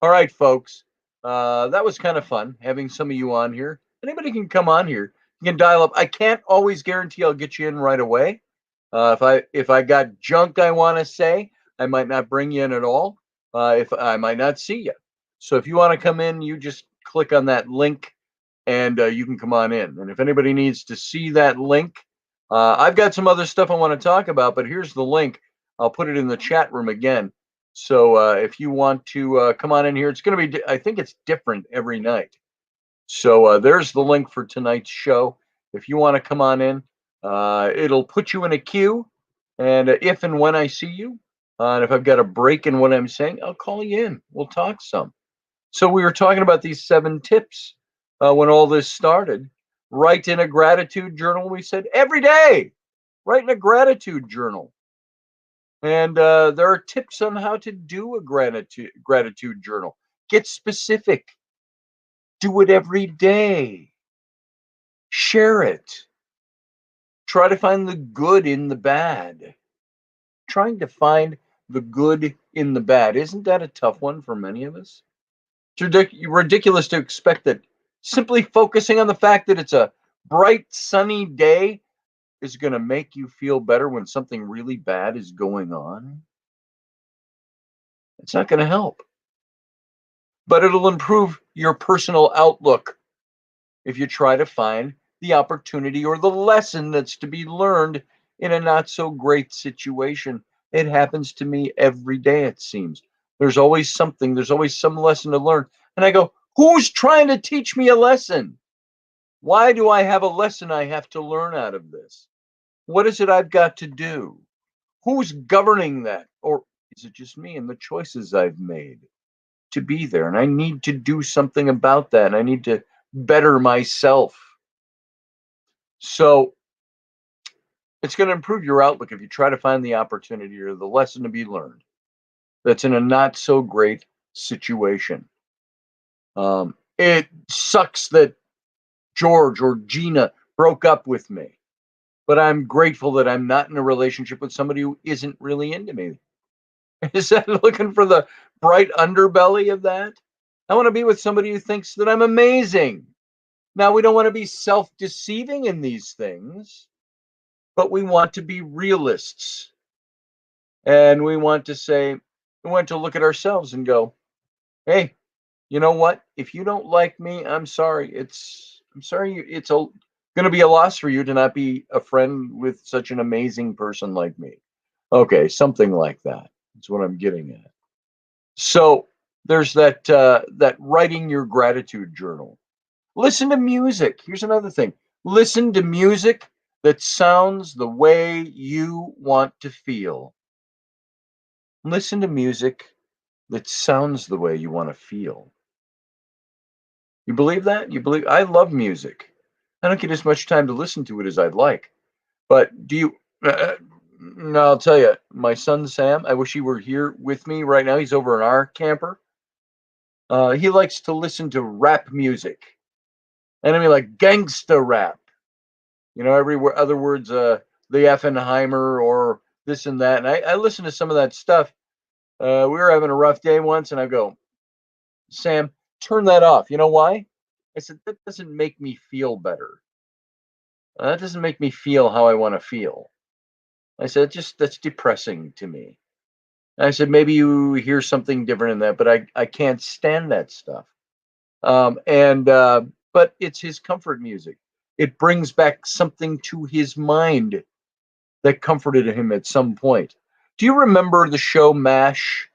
All right, folks. That was kind of fun having some of you on here. Anybody can come on here. You can dial up. I can't always guarantee I'll get you in right away. If I got junk I want to say, I might not bring you in at all. If I might not see you. So if you want to come in, you just click on that link and you can come on in. And if anybody needs to see that link, I've got some other stuff I want to talk about, but here's the link. I'll put it in the chat room again. So if you want to come on in here, it's going to be, I think it's different every night. So there's the link for tonight's show. If you want to come on in, it'll put you in a queue. And if and when I see you, and if I've got a break in what I'm saying, I'll call you in. We'll talk some. So we were talking about these 7 tips when all this started. Write in a gratitude journal. We said every day, write in a gratitude journal. And there are tips on how to do a gratitude journal. Get specific. Do it every day. Share it. Try to find the good in the bad. Trying to find the good in the bad. Isn't that a tough one for many of us? It's ridiculous to expect that simply focusing on the fact that it's a bright, sunny day is going to make you feel better when something really bad is going on. It's not going to help. But it'll improve your personal outlook if you try to find the opportunity or the lesson that's to be learned in a not so great situation. It happens to me every day, it seems. There's always something, there's always some lesson to learn. And I go, who's trying to teach me a lesson? Why do I have a lesson I have to learn out of this? What is it I've got to do? Who's governing that? Or is it just me and the choices I've made to be there? And I need to do something about that. And I need to better myself. So it's going to improve your outlook if you try to find the opportunity or the lesson to be learned that's in a not so great situation. It sucks that George or Gina broke up with me, but I'm grateful that I'm not in a relationship with somebody who isn't really into me. Is that looking for the bright underbelly of that? I want to be with somebody who thinks that I'm amazing. Now, we don't want to be self-deceiving in these things, but we want to be realists. And we want to say, we want to look at ourselves and go, hey, you know what? If you don't like me, I'm sorry. I'm sorry. It's going to be a loss for you to not be a friend with such an amazing person like me. Okay, something like that. That's what I'm getting at. So there's that writing your gratitude journal. Listen to music. Here's another thing. Listen to music that sounds the way you want to feel. Listen to music that sounds the way you want to feel. You believe that? You believe? I love music. I don't get as much time to listen to it as I'd like. But do you? No, I'll tell you. My son Sam. I wish he were here with me right now. He's over in our camper. He likes to listen to rap music, and I mean like gangsta rap. You know, every other words, the Effenheimer or this and that. And I listen to some of that stuff. We were having a rough day once, and I go, Sam, turn that off. You know why? I said, that doesn't make me feel better. That doesn't make me feel how I want to feel. I said, that's depressing to me. And I said, maybe you hear something different in that, but I can't stand that stuff. But it's his comfort music. It brings back something to his mind that comforted him at some point. Do you remember the show MASH?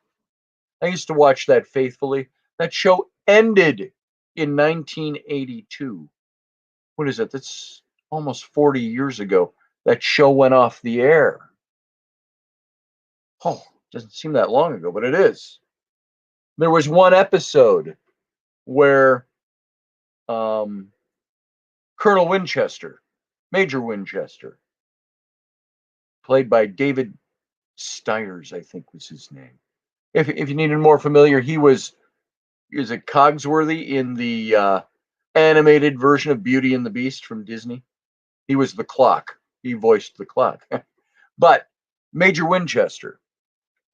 I used to watch that faithfully. That show ended in 1982. What is it? That's almost 40 years ago. That show went off the air. Oh, doesn't seem that long ago, but it is. There was one episode where Colonel Winchester, Major Winchester, played by David Stiers, I think was his name. If you needed more familiar, he was a Cogsworthy in the animated version of Beauty and the Beast from Disney. He was the clock. He voiced the clock. But Major Winchester,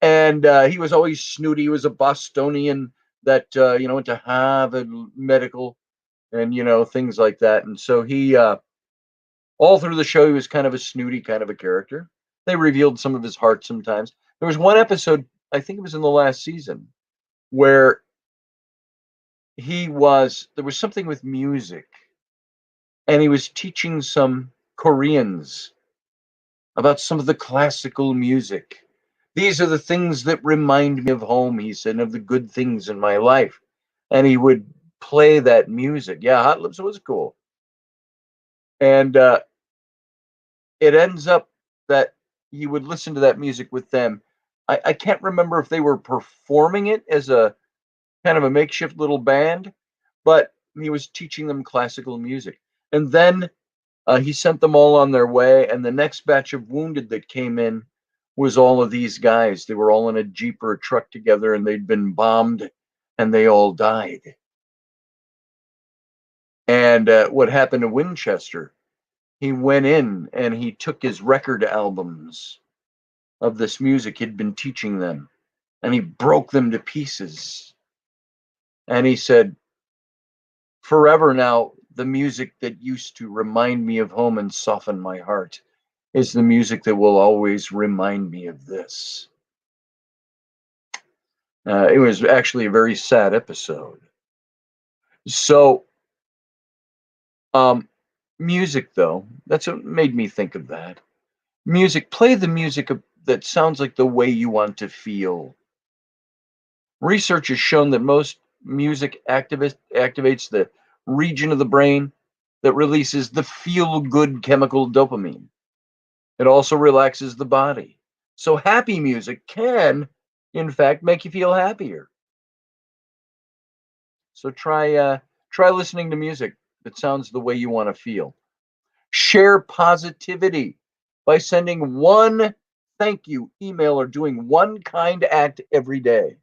and he was always snooty. He was a Bostonian that went to Harvard Medical and things like that. And so he all through the show he was kind of a snooty kind of a character. They revealed some of his heart sometimes. There was one episode, I think it was in the last season, where there was something with music, and he was teaching some Koreans about some of the classical music. These are the things that remind me of home, he said, and of the good things in my life. And he would play that music. Yeah, Hot Lips was cool. And it ends up that he would listen to that music with them. I can't remember if they were performing it as a kind of a makeshift little band, but he was teaching them classical music. And then he sent them all on their way, and the next batch of wounded that came in was all of these guys. They were all in a Jeep or a truck together, and they'd been bombed, and they all died. And what happened to Winchester, he went in and he took his record albums of this music he'd been teaching them, and he broke them to pieces. And he said, forever now, the music that used to remind me of home and soften my heart is the music that will always remind me of this. It was actually a very sad episode. So, music, though, that's what made me think of that. Music, play the music that sounds like the way you want to feel. Research has shown that most music activates the region of the brain that releases the feel-good chemical dopamine. It also relaxes the body. So happy music can, in fact, make you feel happier. So try listening to music that sounds the way you want to feel. Share positivity by sending one thank you email or doing one kind act every day.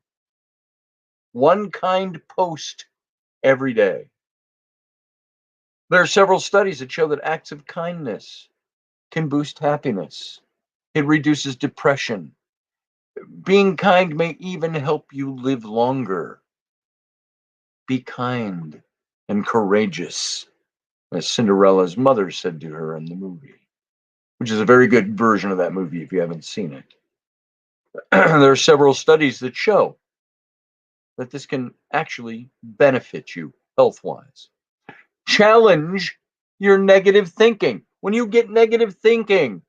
One kind post every day. There are several studies that show that acts of kindness can boost happiness. It reduces depression. Being kind may even help you live longer. Be kind and courageous, as Cinderella's mother said to her in the movie, which is a very good version of that movie if you haven't seen it. There are several studies that show that this can actually benefit you health-wise. Challenge your negative thinking. When you get negative thinking,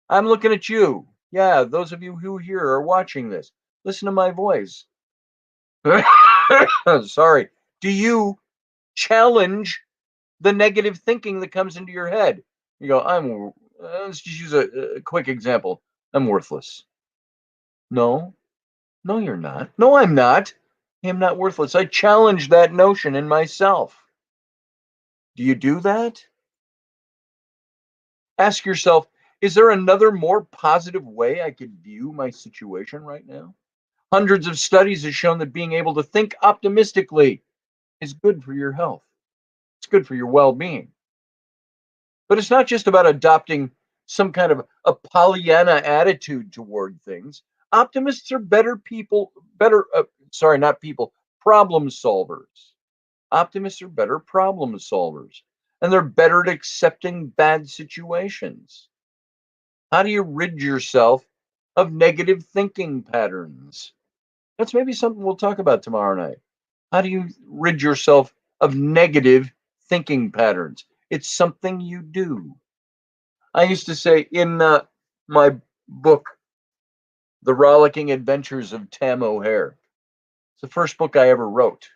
I'm looking at you. Yeah, those of you who here are watching this, listen to my voice. Sorry. Do you challenge the negative thinking that comes into your head? You go, let's just use a quick example. I'm worthless. No, you're not. No, I'm not. I'm not worthless. I challenge that notion in myself. Do you do that? Ask yourself, is there another more positive way I could view my situation right now? Hundreds of studies have shown that being able to think optimistically is good for your health. It's good for your well-being. But it's not just about adopting some kind of a Pollyanna attitude toward things. Optimists are problem solvers. Optimists are better problem solvers, and they're better at accepting bad situations. How do you rid yourself of negative thinking patterns? That's maybe something we'll talk about tomorrow night. How do you rid yourself of negative thinking patterns? It's something you do. I used to say in my book, The Rollicking Adventures of Tam O'Hare. It's the first book I ever wrote,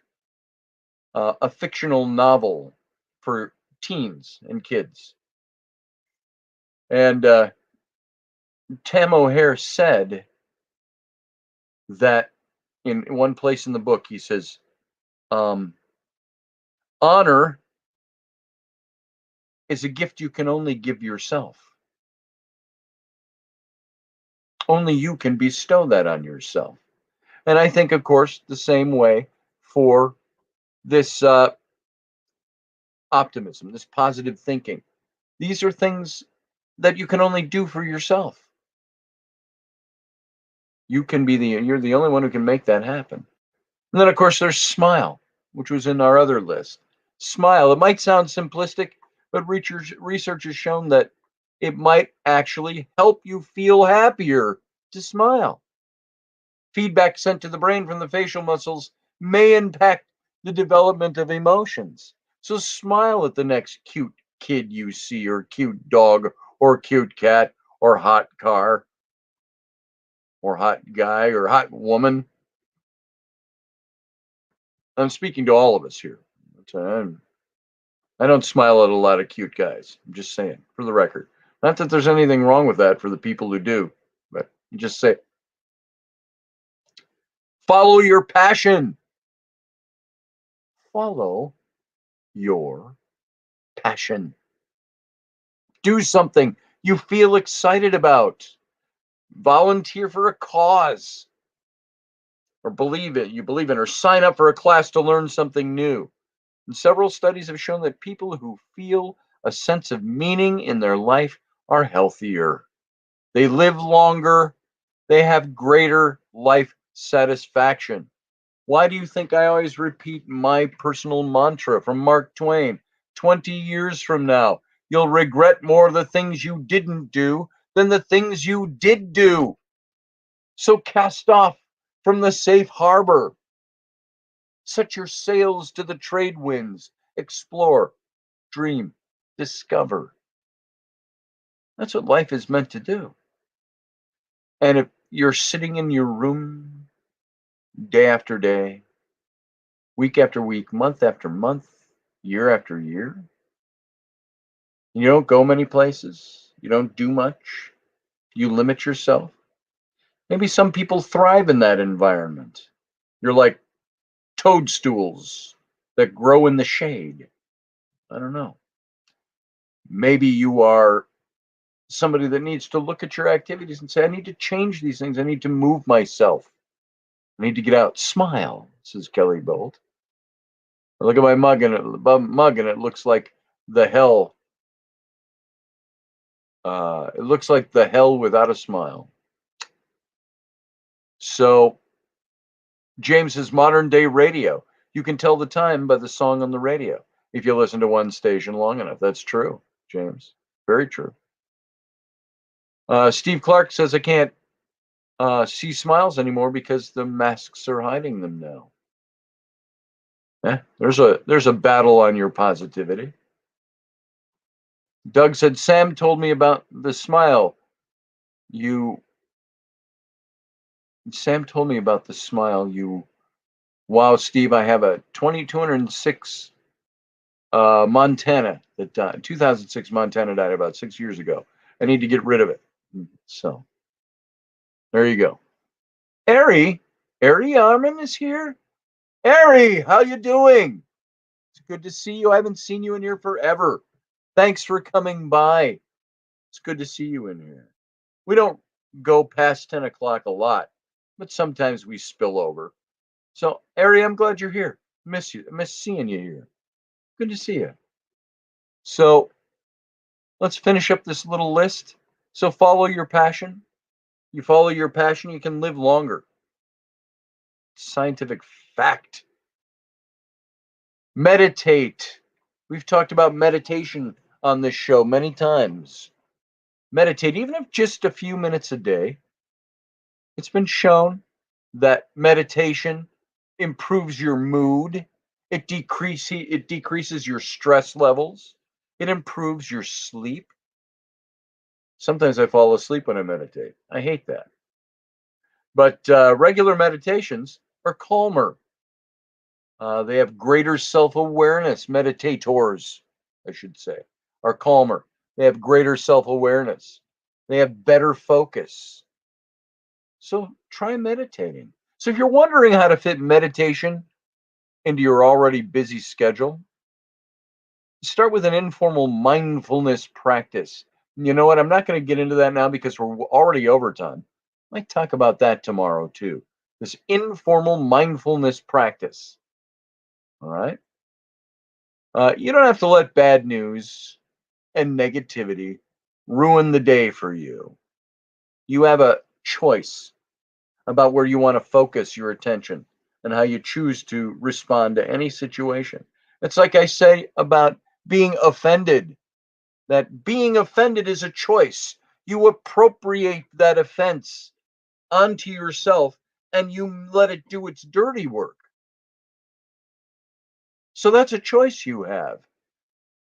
a fictional novel for teens and kids. And Tam O'Hare said that in one place in the book, he says, honor is a gift you can only give yourself. Only you can bestow that on yourself. And I think, of course, the same way for this optimism, this positive thinking. These are things that you can only do for yourself. You're the only one who can make that happen. And then, of course, there's smile, which was in our other list. Smile, it might sound simplistic, but research has shown that it might actually help you feel happier to smile. Feedback sent to the brain from the facial muscles may impact the development of emotions. So smile at the next cute kid you see, or cute dog, or cute cat, or hot car, or hot guy, or hot woman. I'm speaking to all of us here. I don't smile at a lot of cute guys. I'm just saying, for the record. Not that there's anything wrong with that for the people who do, but just say, follow your passion. Follow your passion. Do something you feel excited about. Volunteer for a cause, or you believe in, or sign up for a class to learn something new. And several studies have shown that people who feel a sense of meaning in their life are healthier. They live longer. They have greater life satisfaction. Why do you think I always repeat my personal mantra from Mark Twain? 20 years from now, you'll regret more the things you didn't do than the things you did do. So cast off from the safe harbor. Set your sails to the trade winds. Explore, dream, discover. That's what life is meant to do. And if you're sitting in your room day after day, week after week, month after month, year after year, you don't go many places, you don't do much, you limit yourself. Maybe some people thrive in that environment. You're like toadstools that grow in the shade. I don't know. Maybe you are somebody that needs to look at your activities and say, I need to change these things. I need to move myself. I need to get out. Smile, says Kelly Bolt. I look at my mug and it looks like the hell. It looks like the hell without a smile. So James is modern day radio. You can tell the time by the song on the radio if you listen to one station long enough. That's true, James. Very true. Steve Clark says, I can't see smiles anymore because the masks are hiding them now. There's a battle on your positivity. Doug said, Sam told me about the smile. Sam told me about the smile. Wow, Steve, I have a 2206 Montana that died. 2006 Montana died about 6 years ago. I need to get rid of it. So there you go. Ari Arman is here. Ari, how you doing? It's good to see you. I haven't seen you in here forever. Thanks for coming by. It's good to see you in here. We don't go past 10 o'clock a lot, but sometimes we spill over. So, Ari, I'm glad you're here. Miss you. I miss seeing you here. Good to see you. So, let's finish up this little list. So, follow your passion. You follow your passion, you can live longer. Scientific fact. Meditate. We've talked about meditation on this show many times. Meditate, even if just a few minutes a day. It's been shown that meditation improves your mood. It decreases your stress levels. It improves your sleep. Sometimes I fall asleep when I meditate. I hate that. But regular meditations are calmer. They have greater self-awareness. Meditators, I should say, are calmer. They have greater self-awareness. They have better focus. So try meditating. So if you're wondering how to fit meditation into your already busy schedule, start with an informal mindfulness practice. You know what? I'm not going to get into that now because we're already over time. I might talk about that tomorrow too. This informal mindfulness practice. All right. You don't have to let bad news and negativity ruin the day for you. You have a choice about where you want to focus your attention and how you choose to respond to any situation. It's like I say about being offended, that being offended is a choice. You appropriate that offense onto yourself and you let it do its dirty work. So that's a choice you have.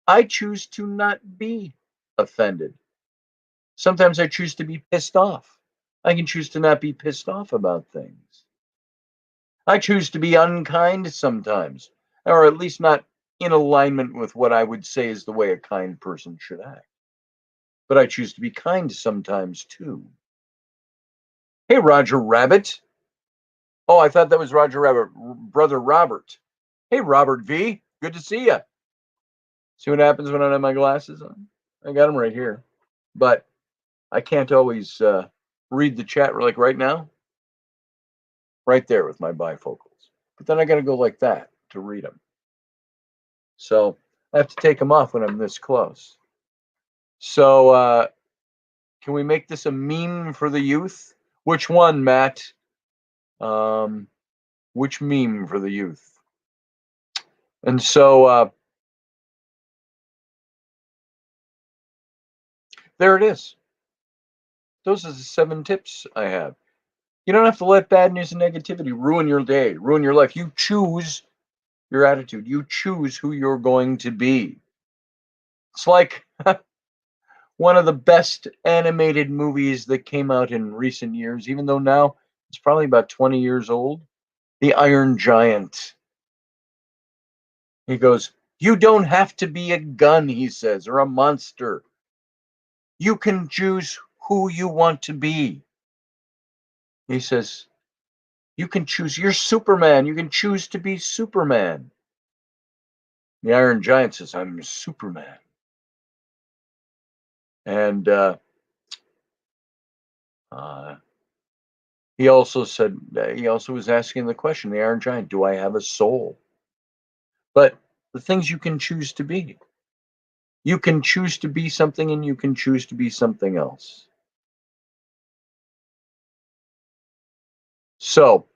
I choose to not be offended. Sometimes I choose to be pissed off. I can choose to not be pissed off about things. I choose to be unkind sometimes, or at least not in alignment with what I would say is the way a kind person should act. But I choose to be kind sometimes too. Hey, Roger Rabbit. Oh, I thought that was Roger Rabbit, brother Robert. Hey, Robert V. Good to see you. See what happens when I don't have my glasses on? I got them right here. But I can't always read the chat like right now. Right there with my bifocals. But then I got to go like that to read them. So I have to take them off when I'm this close. So can we make this a meme for the youth? Which one, Matt? Which meme for the youth? And so there it is. Those are the 7 tips I have. You don't have to let bad news and negativity ruin your day, ruin your life. You choose your attitude. You choose who you're going to be. It's like one of the best animated movies that came out in recent years, even though now it's probably about 20 years old. The Iron Giant. He goes, "You don't have to be a gun," he says, "or a monster. You can choose who you want to be." He says, "You can choose. You're Superman. You can choose to be Superman." The Iron Giant says, "I'm Superman." And uh, he also said, he also was asking the question, the Iron Giant, do I have a soul? But the things you can choose to be. You can choose to be something and you can choose to be something else. So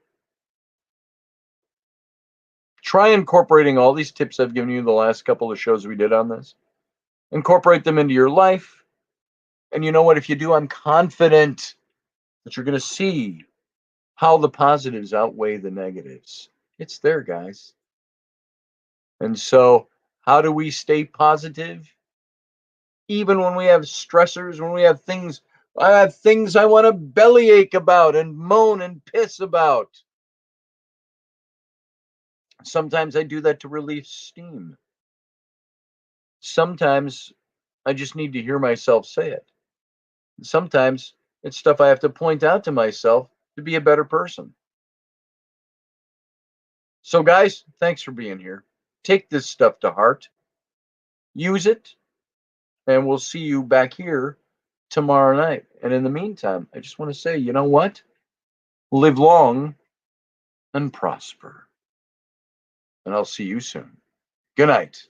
try incorporating all these tips I've given you the last couple of shows we did on this. Incorporate them into your life. And you know what? If you do, I'm confident that you're going to see how the positives outweigh the negatives. It's there, guys. And so, how do we stay positive? Even when we have stressors, when we have things, I have things I want to bellyache about and moan and piss about. Sometimes I do that to relieve steam. Sometimes I just need to hear myself say it. Sometimes it's stuff I have to point out to myself to be a better person. So, guys, thanks for being here. Take this stuff to heart, use it, and we'll see you back here tomorrow night. And in the meantime, I just want to say, you know what? Live long and prosper. And I'll see you soon. Good night.